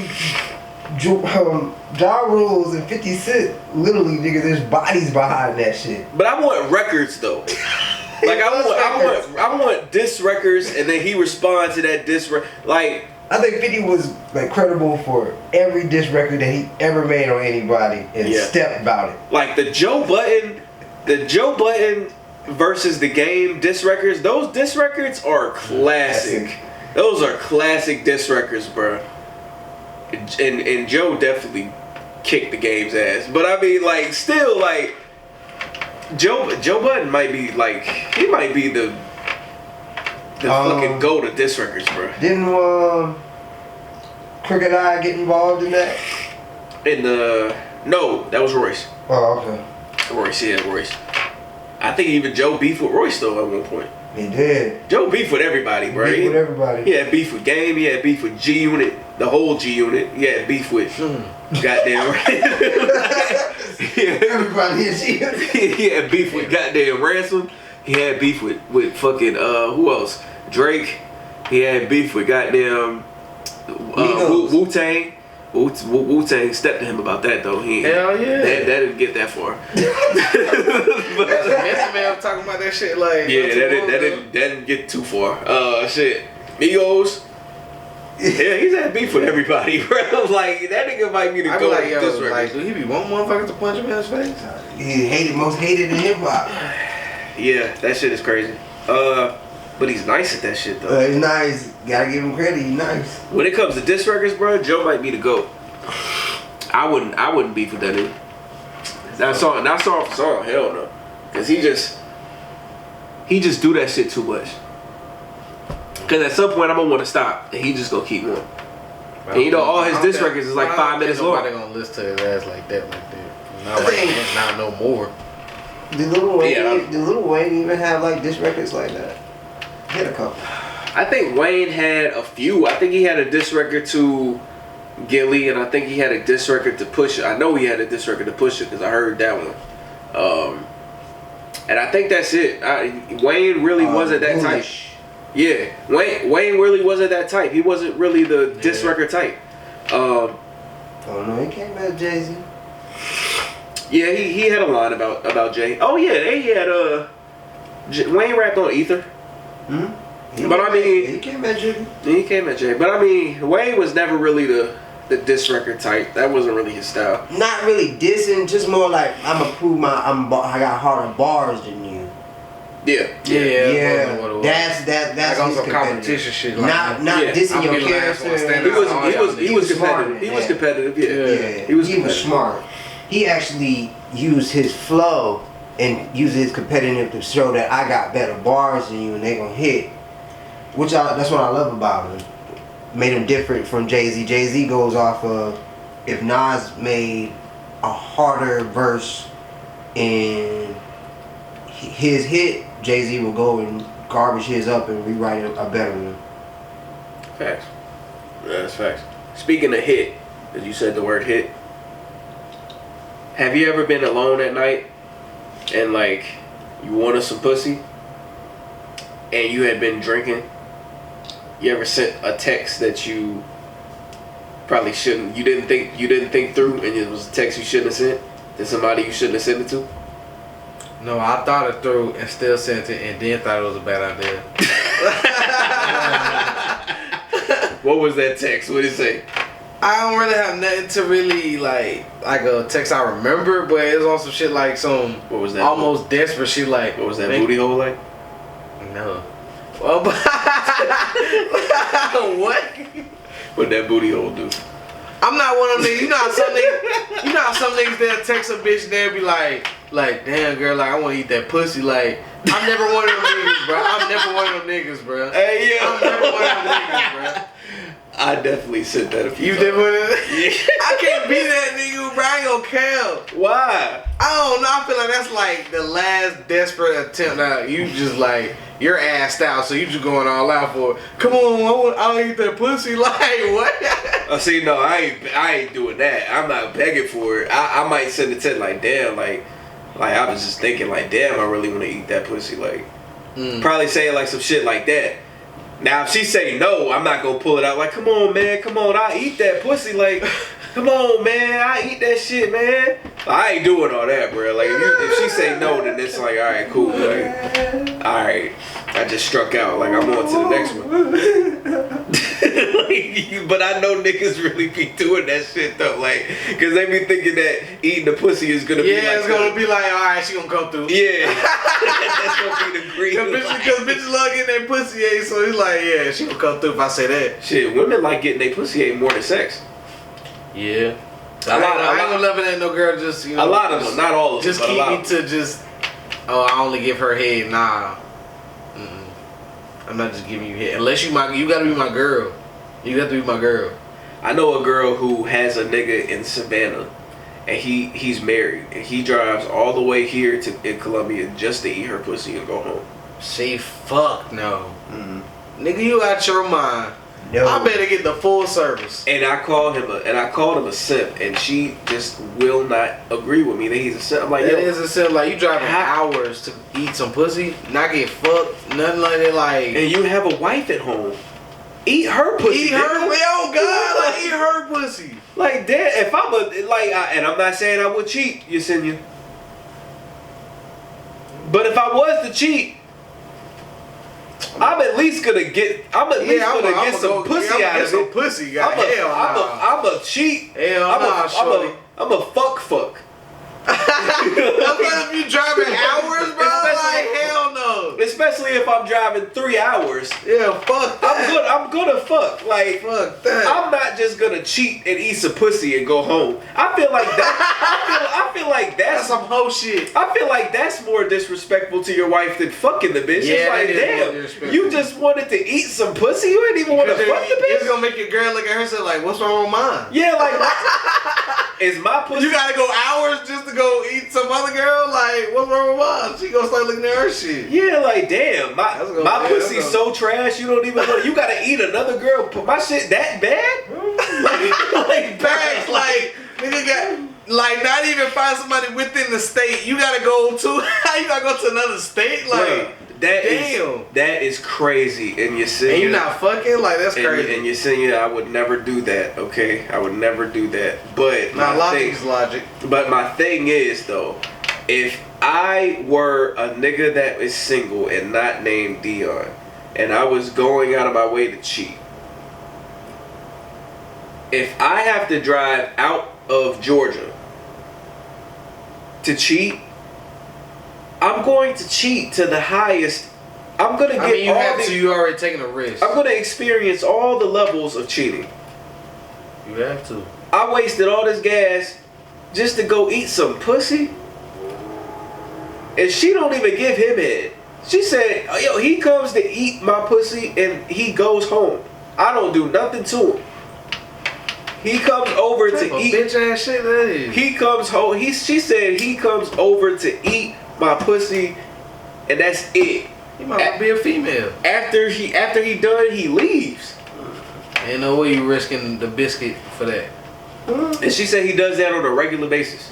Ja Rules and 50 Cent, literally, nigga, there's bodies behind that shit. But I want records though. Like I want diss records, and then he responds to that diss record. Like I think 50 was like credible for every diss record that he ever made on anybody and stepped about it. Like the Joe Budden versus the Game diss records. Those diss records are classic. Those are classic diss records, bro. And Joe definitely kicked the Game's ass, but I mean, like, still, like, Joe Budden might be like, he might be the fucking GOAT of diss records, bro. Didn't Crooked Eye get involved in that? No, that was Royce. Oh, okay. Royce. I think even Joe beefed with Royce though at one point. He did. Joe beefed with everybody, bro. Beef with everybody. He had beef with Game. He had beef with G Unit, the whole G Unit. He had beef with goddamn. Everybody in G Unit. He had beef with goddamn Ransom. He had beef with fucking who else? Drake. He had beef with goddamn Wu-Tang. Wu-Tang stepped to him about that though. Hell yeah. That didn't get that far. But Method Man talking about that shit like that didn't get too far. Shit. Migos. Yeah, he's had beef with everybody, bro. Like that nigga might be the I be GOAT like, of this yo, like, do he be one motherfucker to punch him in his face? He most hated in hip hop. Yeah, that shit is crazy. But he's nice at that shit though. He's nice. Gotta give him credit. He's nice. When it comes to diss records, bro, Joe might be the GOAT. I wouldn't beef with that nigga. Not song for song, hell no. Cause he just do that shit too much. Cause at some point I'm gonna want to stop, and he just gonna keep going. And you know all his diss records is like 5 minutes long. Nobody gonna listen to his ass like that. Not no more. Did Lil Wayne even have like diss records like that? He had a couple. I think Wayne had a few. I think he had a diss record to Gilly, and I think he had a diss record to Pusha. I know he had a diss record to Pusha because I heard that one. And I think that's it. Wayne really wasn't that type. Yeah, Wayne really wasn't that type. He wasn't really the diss record type. Oh no, he came at Jay-Z. Yeah, he had a line about Jay. Oh yeah, he had Wayne rapped on Ether. Hmm. But I mean, he came at Jay. He came at Jay. But I mean, Wayne was never really the diss record type. That wasn't really his style. Not really dissing, just more like I got harder bars than you. Yeah. That's like on some competition shit. Like not dissing your character. He was competitive. He was competitive. Yeah. He was smart. He actually used his flow and use his competitive to show that I got better bars than you and they gonna hit. That's what I love about him. Made him different from Jay-Z. Jay-Z goes off of if Nas made a harder verse in his hit, Jay-Z will go and garbage his up and rewrite a better one. Facts. Yeah, that's facts. Speaking of hit, as you said the word hit, have you ever been alone at night and like you wanted some pussy and you had been drinking? You ever sent a text that you probably shouldn't, you didn't think through, and it was a text you shouldn't have sent to somebody you shouldn't have sent it to? No, I thought it through and still sent it, and then thought it was a bad idea. What was that text? What did it say? I don't really have nothing to really like a text I remember, but it was on some shit like some What was that? almost desperate shit like. What was that booty hole like? No. Well, but what? What that booty hole do? I'm not one of them niggas. You know how some niggas they'll text a bitch and they'll be like, damn girl, like I want to eat that pussy. Like I'm never one of them niggas, bro. I'm never one of them niggas, bro. Hey, yeah. I'm never one of them niggas, bro. I definitely sent that a few You times. did one of them? Yeah. I can't be that nigga, bro. I ain't gonna count. Why? I don't know. I feel like that's like the last desperate attempt. Now you just like you're assed out, so you just going all out for it. Come on, I'll eat that pussy. Like what? See, no, I ain't doing that. I'm not begging for it. I might send a text like, damn, like I was just thinking like, damn, I really want to eat that pussy. Like, probably saying like some shit like that. Now if she say no, I'm not gonna pull it out like, come on, man, come on, I eat that pussy. Like, come on, man, I eat that shit, man. I ain't doing all that, bro. Like, if she say no, then it's like, all right, cool. Like, all right, I just struck out. Like, I'm on to the next one. Like, but I know niggas really be doing that shit though, like, cause they be thinking that eating the pussy is gonna be like, it's gonna be like, all right, she gonna come through. Yeah, that's gonna be the green. Cause bitches love getting their pussy ate, so he's like, yeah, she gonna come through if I say that. Shit, women like getting their pussy ate more than sex. Yeah. I ain't gonna love it at no girl just, you know. A lot of them, not all of them. Just keep me to just, I only give her head. Nah. I'm not just giving you head. Unless you gotta be my girl. You got to be my girl. I know a girl who has a nigga in Savannah, and he's married, and he drives all the way here in Columbia just to eat her pussy and go home. Say fuck no. Nigga, you out your mind. No. I better get the full service. And I called him a simp, and she just will not agree with me that he's a simp. I'm like, That yo, is a simp. Like, you driving hours to eat some pussy, not get fucked, nothing like that. Like, and you have a wife at home. Eat her pussy. eat her, oh God, like eat her pussy. Like, damn, if I'm and I'm not saying I would cheat, Yesenia. But if I was to cheat, I'm at least gonna get some pussy out of it. Pussy, I'm a cheat. Hell nah, I'm a fuck. If you driving hours, bro, like hell no. Especially if I'm driving 3 hours. Yeah, fuck that. I'm gonna fuck. Like, fuck that. I'm not just gonna cheat and eat some pussy and go home. I feel like that. I feel like That's some hoe shit. I feel like that's more disrespectful to your wife than fucking the bitch. Yeah, it's like, damn, you just wanted to eat some pussy. You ain't even want to fuck the bitch. It's gonna make your girl look at her and say like, "What's wrong with mine?" Yeah, like, is my pussy? You gotta go hours just to go eat some other girl. Like, what's wrong with mine? She gonna start looking at her shit. Yeah, like, damn, my pussy's so trash. You don't even want. You gotta eat another girl. My shit that bad? like Facts, like nigga got. Like, not even find somebody within the state. You gotta go to. You gotta go to another state. Like, damn, that is crazy. And Yesenia, and you not fucking. Like, that's crazy. And Yesenia, I would never do that. Okay, I would never do that. But now logic is logic. But my thing is though, if I were a nigga that is single and not named Dion, and I was going out of my way to cheat, if I have to drive out of Georgia to cheat, I'm going to cheat to the highest. I'm gonna get you already taking a risk. I'm gonna experience all the levels of cheating. You have to. I wasted all this gas just to go eat some pussy. and she don't even give him head. She said, yo, he comes to eat my pussy and he goes home. I don't do nothing to him. He comes over to eat. Bitch ass shit that is. He comes home. She said he comes over to eat my pussy, and that's it. He might be a female. After he done, he leaves. Ain't no way you risking the biscuit for that. And she said he does that on a regular basis.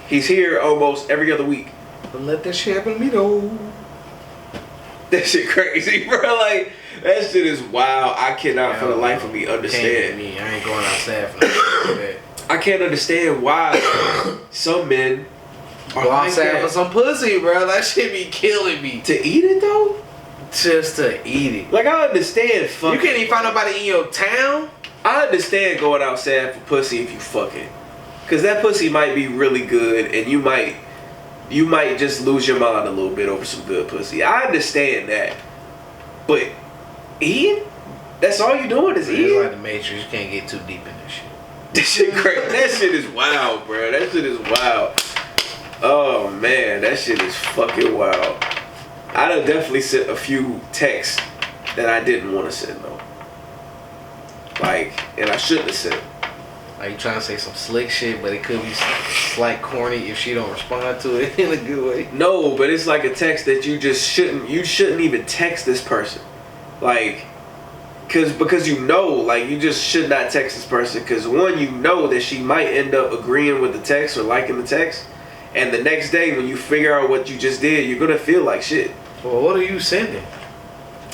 He's here almost every other week. But let that shit happen to me though. That shit crazy, bro. Like, that shit is wild. I cannot for the life of me understand. Me. I ain't going outside for that. I can't understand why some men are Go like outside that. for some pussy, bro. That shit be killing me. To eat it though? Just to eat it. Like, I understand You fucking. can't even find nobody in your town. I understand going outside for pussy if you fucking. Cause that pussy might be really good and you might just lose your mind a little bit over some good pussy. I understand that. But eating? That's all you doing is eating? It's like the Matrix. You can't get too deep in this shit. That shit crazy. That shit is wild, bro. That shit is wild. Oh man, that shit is fucking wild. I'd have definitely sent a few texts that I didn't want to send though. Like, and I shouldn't have sent. Like you trying to say some slick shit, but it could be slight corny if she don't respond to it in a good way. No, but it's like a text that you just shouldn't even text this person. Like, because you know, like, you just should not text this person. Because one, you know that she might end up agreeing with the text or liking the text. And the next day when you figure out what you just did, you're going to feel like shit. Well, what are you sending?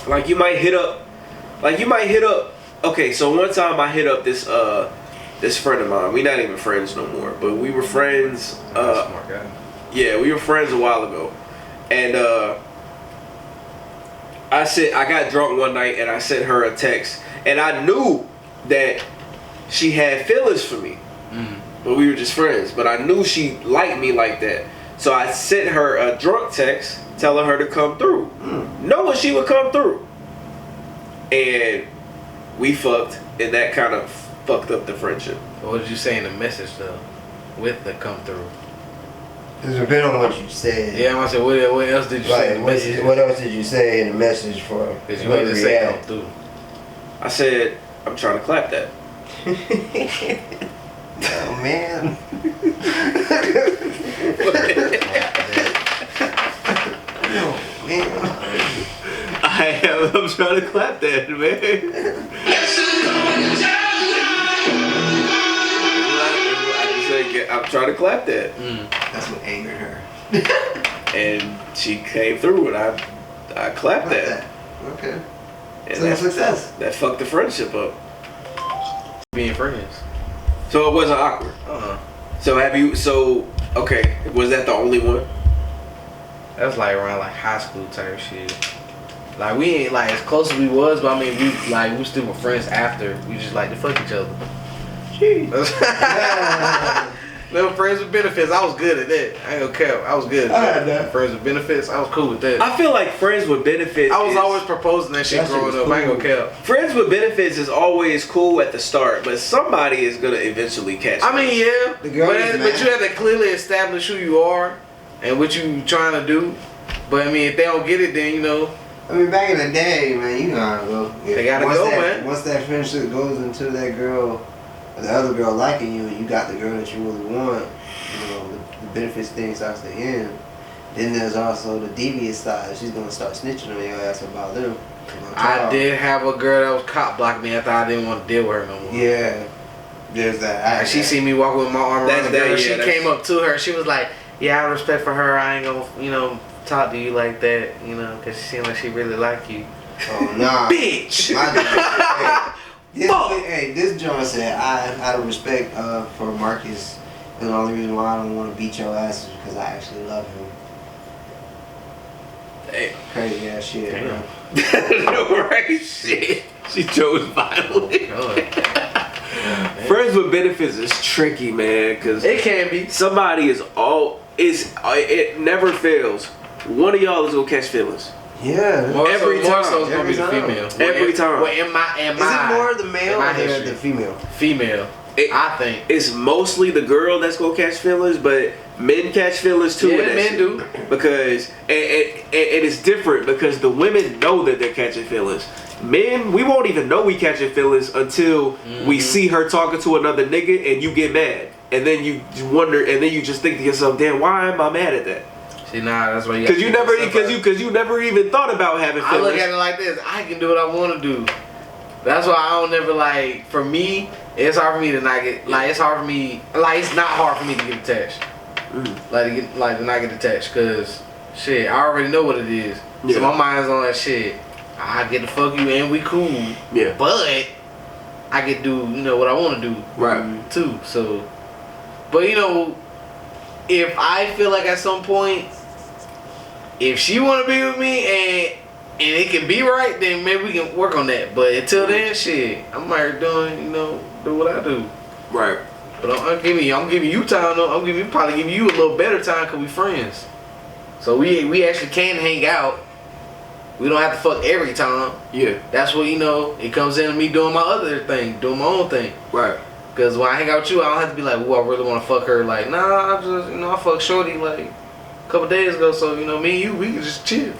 Like, you might hit up. Okay, so one time I hit up this friend of mine. We not even friends no more, but we were friends. Smart guy. Yeah, we were friends a while ago, and I got drunk one night and I sent her a text, and I knew that she had feelings for me, but we were just friends. But I knew she liked me like that, so I sent her a drunk text telling her to come through, knowing she would come through, and we fucked, and that kind of fucked up the friendship. What did you say in the message though, with the come through? It depends on what you said. Yeah, I said, what else did you say in the message? What else did you say in the message for? Because you wanted to say come through. I said, I'm trying to clap that. Oh man. Oh man. I'm trying to clap that, man. I'm trying to clap that. That's what angered her. And she came through and I clapped that. Okay. And So that's success. That fucked the friendship up. Being friends. So it wasn't awkward. Okay, was that the only one? That's like around like high school type shit. Like we ain't like as close as we was, but I mean we still were friends after. We just like to fuck each other. Jeez. Little friends with benefits. I was good at that. I ain't gonna care. I was good at that. Friends with benefits. I was cool with that. I feel like friends with benefits. I was always proposing that shit growing up. Cool. I ain't gonna care. Friends with benefits is always cool at the start, but somebody is gonna eventually catch. I mean, yeah, The girl is but you have to clearly establish who you are and what you trying to do. But I mean, if they don't get it, then you know. I mean, back in the day, man, you know how it goes. They gotta go, man. Once that friendship goes into that girl, or the other girl liking you, and you got the girl that you really want, you know, the benefits thing starts to end. Then there's also the devious side. She's gonna start snitching on your ass about them. I did have a girl that was cop blocking me. I thought I didn't want to deal with her no more. Yeah, there's that. She seen me walking with my arm around the girl. She came up to her. She was like, "Yeah, I have respect for her. I ain't gonna, talk to you like that, because she seemed like she really like you." Oh nah, bitch. This John said, out of respect for Marcus, and the only reason why I don't want to beat your ass is because I actually love him. Damn. Crazy ass shit, bro. No, right? Shit. She chose violence. Oh, Friends with benefits is tricky, man, because it can be. Somebody it never fails. One of y'all is gonna catch feelings. Yeah. Every time. So it's gonna be the female. Every time. Well, is it more the male or the female? Female. I think it's mostly the girl that's gonna catch feelings, but Men catch feelings too. Yeah, with that men shit. do. Because and it's different because the women know that they're catching feelings. Men, we won't even know we catching feelings until we see her talking to another nigga and you get mad. And then you wonder, and then you just think to yourself, damn, why am I mad at that? See, nah, that's why you. Because you never even thought about having feelings. I look at it like this: I can do what I want to do. That's why I don't never like. For me, it's hard for me to not get like. It's hard for me. Like it's not hard for me to get attached. Like to not get attached, cause shit, I already know what it is. Yeah. So my mind's on that shit. I get to fuck you and we cool. Yeah. But I get to do what I want to do. Right. Too. So, but if I feel like at some point, if she want to be with me and it can be right, then maybe we can work on that. But until then, shit, I'm out here doing, do what I do. Right. But I'm giving you time though. Probably giving you a little better time because we friends. So we actually can hang out. We don't have to fuck every time. Yeah. That's what it comes into me doing my other thing, doing my own thing. Right. Because when I hang out with you, I don't have to be like, I really want to fuck her. Like, nah, I just I fucked Shorty like a couple days ago. So me and you, we can just chill.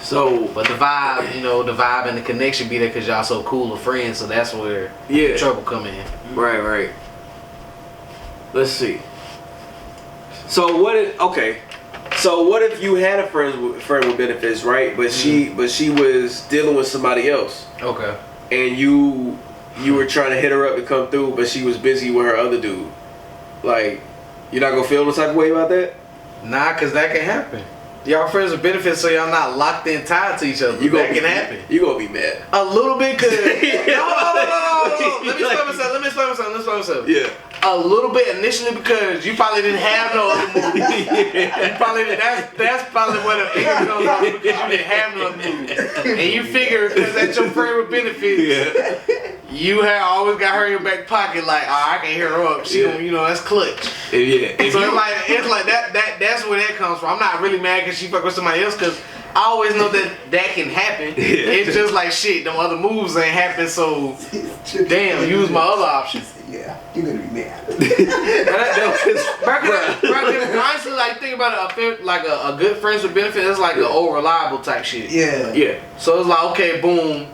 So, but the vibe, the vibe and the connection be there because y'all so cool of friends. So that's where yeah, trouble come in. Right. Let's see. So what if you had a friend with benefits, right? But she was dealing with somebody else. Okay. And you were trying to hit her up to come through, but she was busy with her other dude. Like, you're not gonna feel no type of way about that? Nah, cause that can happen. Y'all friends with benefits, so y'all not locked in, tied to each other. That can happen. You gonna be mad? A little bit, cause no. Let me explain myself. Yeah. A little bit initially because you probably didn't have no other movie. You probably that's probably what the anger goes on because you didn't have no other movie. And you figure because that's your friend with benefits, you had always got her in your back pocket like, I can hear her up. She that's clutch. Yeah. So it's like that's where that comes from. I'm not really mad because she fuck with somebody else because I always know that can happen. Yeah. It's just like shit, them other moves ain't happen, so damn, use my other option. Yeah, you're gonna be mad. Honestly, like think about it, like a good friends with benefits, it's like an old reliable type shit. Yeah. So it's like, okay, boom,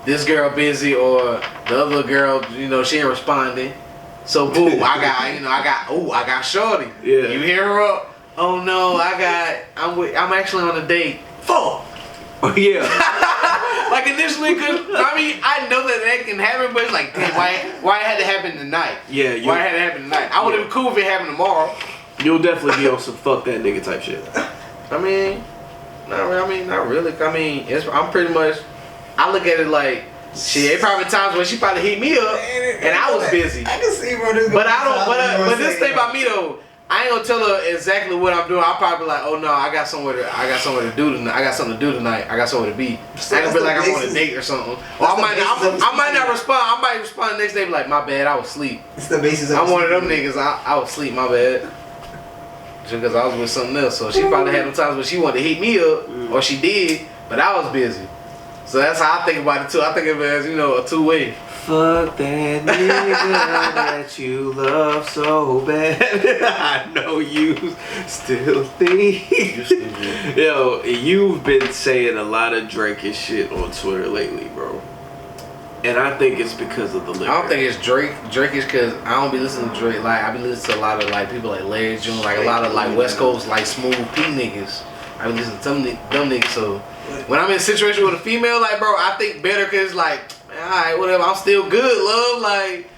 this girl busy or the other girl, she ain't responding. So boom, I got Shorty. Yeah. You hear her up? Oh no, I'm actually on a date. Fuck. Oh yeah. Like initially, cause I know that can happen, but it's like, damn, why it had to happen tonight? Yeah. Why it had to happen tonight? I would have been cool if it happened tomorrow. You'll definitely be on some fuck that nigga type shit. Not really. I'm pretty much. I look at it like, shit. It probably times when she probably hit me up, and I was busy. I can see where this. But I don't. But this thing about me though. I ain't gonna tell her exactly what I'm doing. I'll probably be like, oh no, I got somewhere to do tonight. I got something to do tonight. I got somewhere to be. I can be like I'm on a date or something. Or I might not respond. I might respond the next day, be like, my bad, I was asleep. It's the basis of I'm one of them niggas. I was asleep, my bad. Just because I was with something else. So she probably had them times when she wanted to hit me up, or she did, but I was busy. So that's how I think about it too. I think of it as a two-way. Fuck that nigga that you love so bad. I know you still think. Yo, you've been saying a lot of Drake shit on Twitter lately, bro. And I think it's because of the lyrics. I don't think it's Drake. Drake is because I don't be listening to Drake. Like I be listening to a lot of like people like Larry June, like a lot of like West Coast like smooth P niggas. I be listening to some dumb niggas. So when I'm in a situation with a female, like bro, I think better because like. Alright, whatever. I'm still good, love. Like,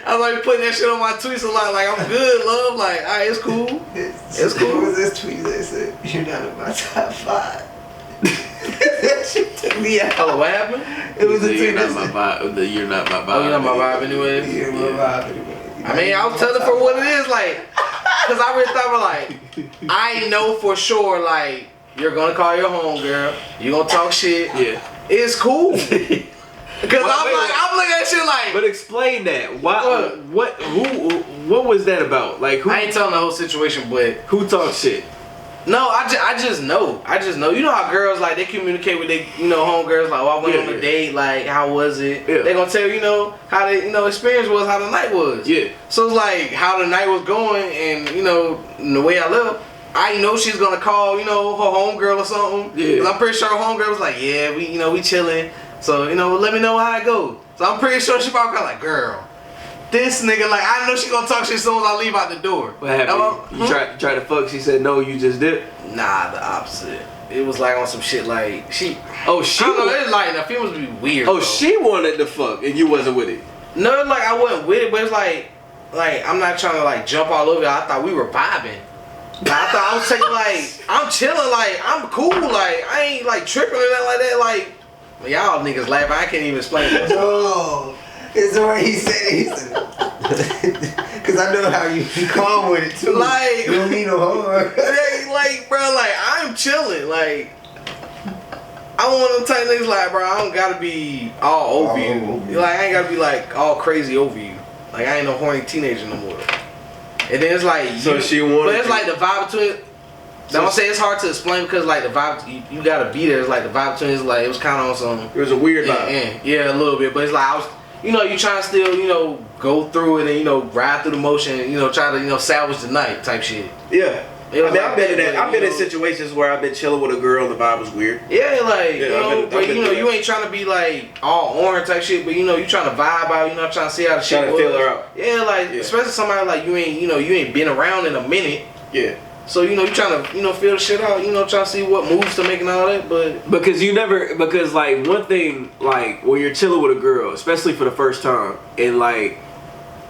I was like putting that shit on my tweets a lot. Like, I'm good, love. Like, alright, it's cool. It's cool. What was this tweet that said, you're not in my top 5? That shit took me out. Oh, what happened? It was a tweet You're not my vibe. You're not my vibe. Oh, you're not my vibe anyway? You're my vibe anyway. I mean, I'll tell it for what it is. Like, because I really thought, like, I know for sure, like, you're going to call your homegirl. You're going to talk shit. Yeah. It's cool. Because I'm looking at shit like. But explain that. Why? What was that about? Like, who? I ain't telling the whole situation, but who talks shit? No, I just know. You know how girls like they communicate with they homegirls like, oh, I went on a date, like how was it? Yeah. They gonna tell you how they experience was, how the night was. Yeah. So it's like how the night was going, and the way I left, I know she's gonna call her homegirl or something. Yeah. 'Cause I'm pretty sure her homegirl was like, yeah, we chilling. So let me know how it goes. So I'm pretty sure she probably like, girl, this nigga, like, I know she gonna talk shit as soon as I leave out the door. What happened? You tried to fuck, she said no, you just did? Nah, the opposite. It was like on some shit like, she I don't know, it's like, the females be weird. Oh, bro. she wanted to fuck and you wasn't with it? No, like, I wasn't with it, but it's like, I'm not trying to, like, jump all over it. I thought we were vibing. Like, I thought I was taking, like, I'm chilling, like, I'm cool, like, I ain't, like, tripping or nothing like that, like, y'all niggas laughing, I can't even explain it. No. It's the way he said it. He said, because I know how you calm with it too. Like, you don't need no homework. like, bro, like, I'm chilling. Like, I'm one of them type niggas, like, bro, I don't gotta be all over you. Like, I ain't gotta be, like, all crazy over you. Like, I ain't no horny teenager no more. And then it's like, so she wanted, but it's like the vibe between. So I'm saying it's hard to explain because like the vibe, you gotta be there. It's like the vibe between is like it was kind of on some. It was a weird vibe. Yeah, a little bit, but it's like I was. You trying to still, go through it and, ride through the motion and, try to, salvage the night type shit. Yeah. I mean, like I've been in situations where I've been chilling with a girl and the vibe was weird. Yeah, like, but you ain't trying to be, like, all on her type shit, but, you trying to vibe out, trying to see how the shit was. Trying to feel her out. Yeah, like, especially somebody like you ain't been around in a minute. Yeah. So, you trying to, feel the shit out, trying to see what moves to make and all that, but... Because like, one thing, like, when you're chilling with a girl, especially for the first time, and, like,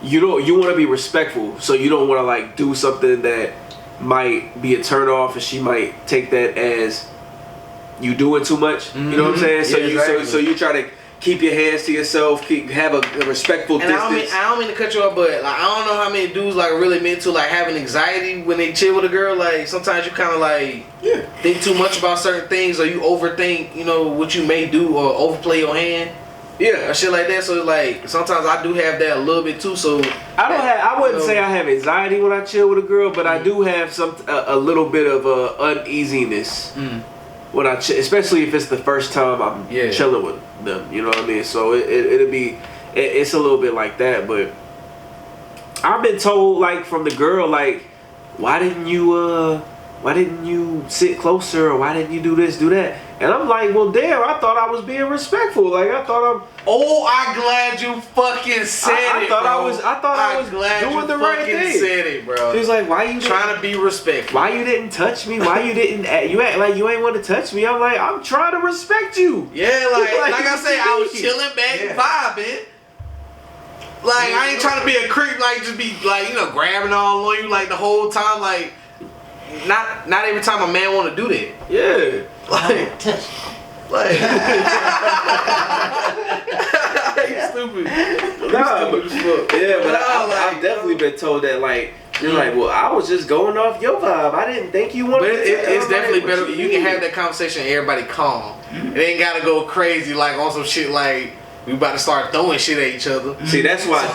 you want to be respectful, so you don't want to, like, do something that might be a turn off, and she might take that as you doing too much. You know what I'm saying? So so you try to keep your hands to yourself, have a respectful distance. I don't mean to cut you off, but like I don't know how many dudes like are really meant to like having anxiety when they chill with a girl. Like sometimes you kind of like think too much about certain things, or you overthink, what you may do, or overplay your hand. Yeah, or shit like that. So like sometimes I do have that a little bit too. So I wouldn't say I have anxiety when I chill with a girl, but I do have a little bit of uneasiness when I especially if it's the first time I'm chilling with them. You know what I mean? So it's a little bit like that. But I've been told like from the girl like, why didn't you sit closer, or why didn't you do this, do that? And I'm like, well, damn, I thought I was being respectful. Like, I thought I'm... Oh, I'm glad you fucking said it, bro. I thought I was doing the right thing. Said it, bro. She was like, why you... Trying to be respectful. Why you didn't touch me? Why you didn't... You act like you ain't want to touch me. I'm like, I'm trying to respect you. Yeah, like I said, I was chilling back and vibing. Like, I ain't trying to be a creep, like, just be, like, grabbing all on you, like, the whole time, like... Not every time a man want to do that. Yeah. Like, you stupid. Nah, but I've definitely been told that, like, you're like, well, I was just going off your vibe. I didn't think you wanted to. It's definitely better. You can have that conversation and everybody calm. It ain't gotta go crazy, like, on some shit like, we about to start throwing shit at each other. See, that's why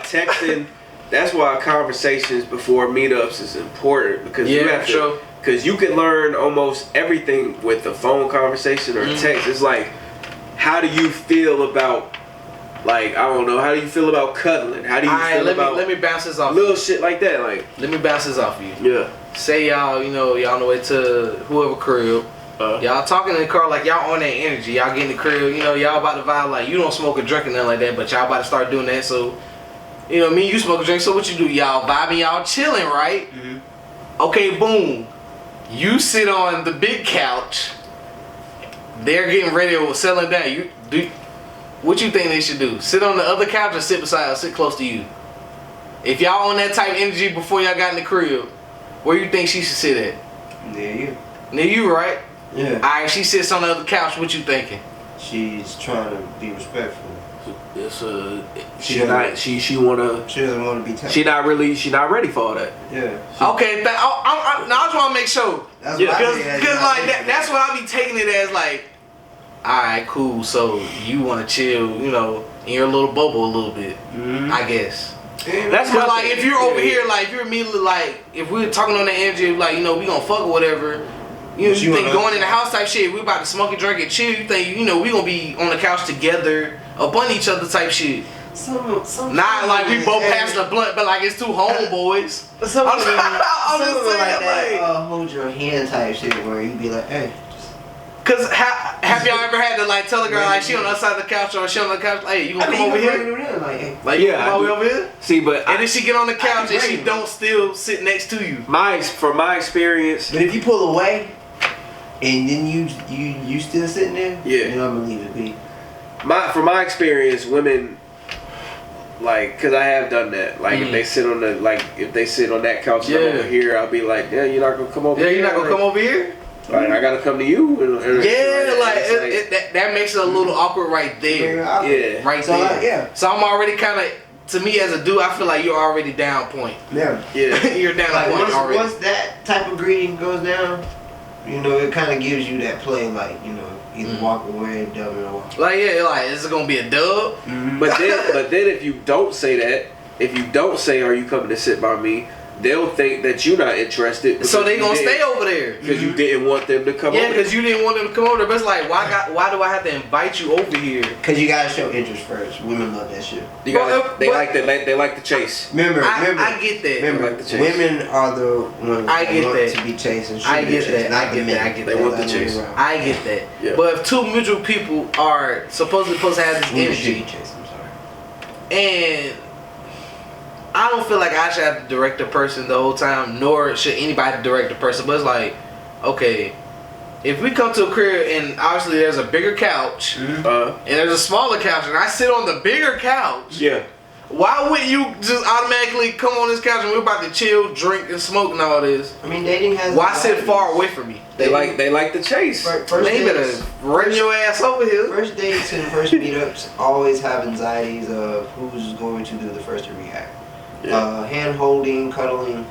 texting... That's why conversations before meetups is important, because you have to, because you can learn almost everything with a phone conversation or text. It's like, how do you feel about, like, I don't know, how do you feel about cuddling? How do you feel about let me bounce this off little shit like that? Like, let me bounce this off of you. Yeah. Say y'all on the way to whoever crib. Y'all talking in the car like y'all on that energy. Y'all get in the crib, y'all about to vibe like you don't smoke or drink or nothing like that, but y'all about to start doing that, so me and you smoke a drink, so what you do? Y'all vibing, y'all chilling, right? Mm-hmm. Okay, boom. You sit on the big couch. They're getting ready to settle down. What you think they should do? Sit on the other couch or sit beside or sit close to you? If y'all on that type of energy before y'all got in the crib, where you think she should sit at? Near you. Near you, right? Yeah. Alright, she sits on the other couch, what you thinking? She's trying to be respectful. She doesn't want to be touched. She not ready for all that. Yeah. Okay, now I just want to make sure. That's what because like that's what I be taking it as, like, alright, cool, so you want to chill, in your little bubble a little bit, I guess. That's But my like, thing. if you're over Yeah. here, like, if you're immediately like, if we're talking on the energy, like, you know, we gonna fuck or whatever. You But you think wanna- going in the house type shit, we about to smoke and drink and chill. You think, you know, we gonna be on the couch together, up on each other type shit. Some Not like we both passing a blunt, but like it's two homeboys. Some I'm of them, I'm some just of them like saying, that hold your hand type shit where you be like, hey. Cause have y'all ever had to like tell a girl like she on the other side of the couch or she on the couch, like, hey, you gonna come over here? Like, hey. Like, you Yeah, come I all the way do. over here? See, but And then she get on the couch and she agree. don't still sit next to you. from my experience, But if you pull away and then you still sitting there, Yeah. then I'm gonna leave it be. from my experience, women like, cause I have done that. Like, if they sit on that couch and I'm Yeah. over here, I'll be like, yeah, you're not gonna come over Yeah, here. you're not gonna come over here? Like, I gotta come to you. And Yeah, like, it's that makes it a little awkward right there. yeah. Right So, there. like, yeah. So I'm already kind of, to me as a dude, I feel like you're already down point. Yeah. Yeah. You're down Like point already. once that type of greeting goes down, you know, it kind of gives you that play, like, you know, either walk away, dub it, or walk. Like, yeah, like, is it gonna be a dub? But then if you don't say that, if you don't say, "Are you coming to sit by me?" they'll think that you're not interested. So they gonna stay over there. because you didn't want them to come Yeah, over. because you didn't want them to come over there. But it's like, why do I have to invite you over here? Because you gotta show interest first. Women love that shit. You gotta, But- they but- like the chase. Remember, I get that. Remember, Like the chase. women are the ones I get want that. to be chased and I should be get chased, that. not I the get men. that. I get They that. want the Other way chase. around. I get that. Yeah. But if two mutual people are supposed to have this Women should be energy, chased, I'm sorry. and I don't feel like I should have to direct the person the whole time, nor should anybody direct the person. But it's like, okay, if we come to a crib and obviously there's a bigger couch and there's a smaller couch, and I sit on the bigger couch, Yeah. why wouldn't you just automatically come on this couch and we're about to chill, drink, and smoke and all this? I mean, dating has. Why sit far away from me? They like the chase. First They better dates, run your ass over here. first dates and first meetups always have anxieties of who's going to do the first to react. Yeah. Hand holding, cuddling,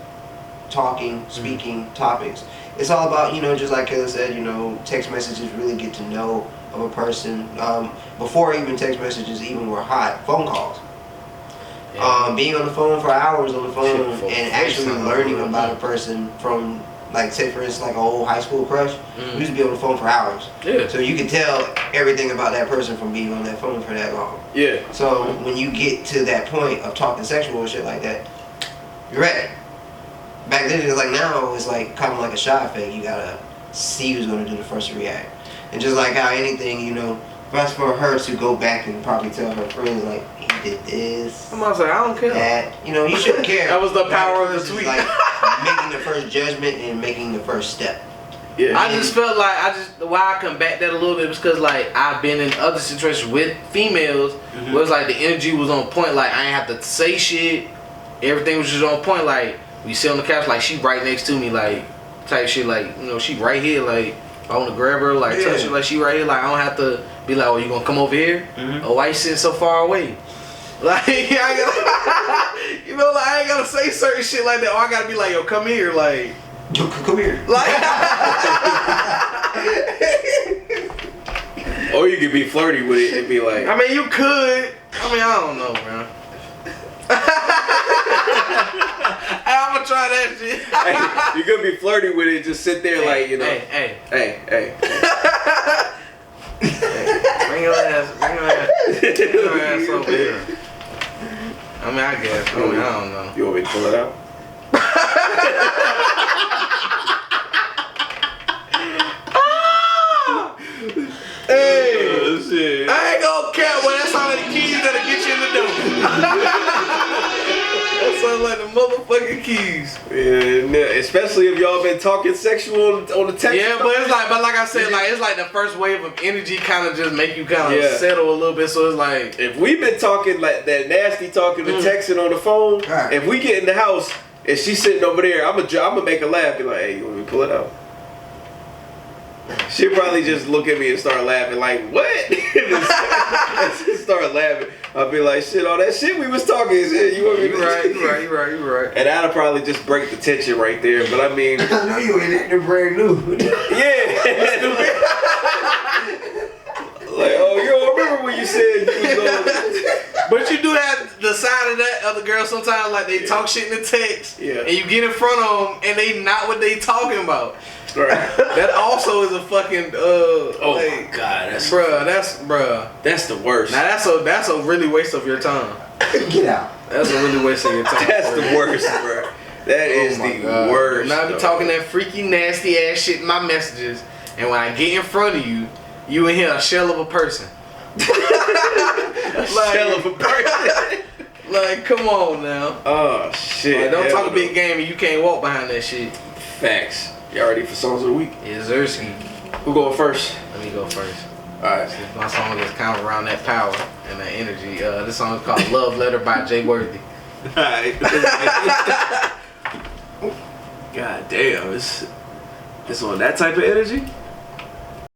talking, speaking, topics. It's all about, you know, just like Kayla said, you know, text messages really get to know of a person. Before even text messages even were hot, phone calls. Being on the phone for hours on the phone Shit, and actually FaceTime. learning about a person from, like, say for instance, like an old high school crush. We used to be on the phone for hours. Yeah. So you could tell everything about that person from being on that phone for that long. Yeah. So when you get to that point of talking sexual and shit like that, you're ready. Back then it was like, now it's like kind of like a shot fake. You gotta see who's gonna do the first to react. And just like how anything, you know, that's for her to go back and probably tell her friends like, he did this, I'm gonna say, I don't care. that. You know, you shouldn't care. That was the But power of the first is tweet. Like making the first judgment and making the first step. Yeah. I just felt like why I combat that a little bit was because like I've been in other situations with females where it's like the energy was on point, like I ain't have to say shit, everything was just on point, like we sit on the couch, like she right next to me, like type shit, like, you know, she right here, like I want to grab her, like touch her, like she right here, like I don't have to be like, oh, you gonna come over here? Oh, why you sitting so far away? Like I ain't gotta, you know, like I ain't gotta say certain shit like that, or I gotta be like, yo, come here, like. Yo, come here. Like, Or you could be flirty with it and be like, I mean, you could. I mean, I don't know, man. Hey, I'm gonna try that shit. hey, you could be flirty with it, just sit there like, you know, Hey, hey. bring your ass over here. I mean, I guess. I mean, I don't know. You want me to pull it out? Hey, Oh, shit. I ain't gonna care, but that's how many keys that'll get you in the door. That sounds like the motherfucking keys. Yeah, especially if y'all been talking sexual on the text. Yeah, but it's like I said, like it's like the first wave of energy kind of just make you kind of Yeah. settle a little bit. So it's like, If we've been talking like that nasty talking and texting on the phone, Right. if we get in the house and she's sitting over there, I'm gonna make her laugh. Be like, hey, you want me to pull it out? She'll probably just look at me and start laughing like, what? And she start laughing. I'll be like, shit, all that shit we was talking, shit, you want me to you right. And that'll probably just break the tension right there. But I mean, I know you ain't acting brand new. yeah. Like, oh, yo, I remember when you said you was But you do have the the side of that other girl sometimes like they talk shit in the text, and you get in front of them and they not what they talking about. Right. That also is a fucking oh my god, that's the worst. Now that's a really waste of your time. Get out. That's a really waste of your time. That's the worst, bro. That is the worst. Now I be talking that freaky nasty ass shit in my messages, and when I get in front of you, you in here a shell of a person. Shell of a person. Like, come on now. Oh shit. Like, don't talk a big game and you can't walk behind that shit. Facts. Y'all ready for songs of the week? Yeah, Zersky. Who going first? Let me go first. Alright. My song is kind of around that power and that energy. This song is called Love Letter by Jay Worthy. Alright. God damn, it's on that type of energy?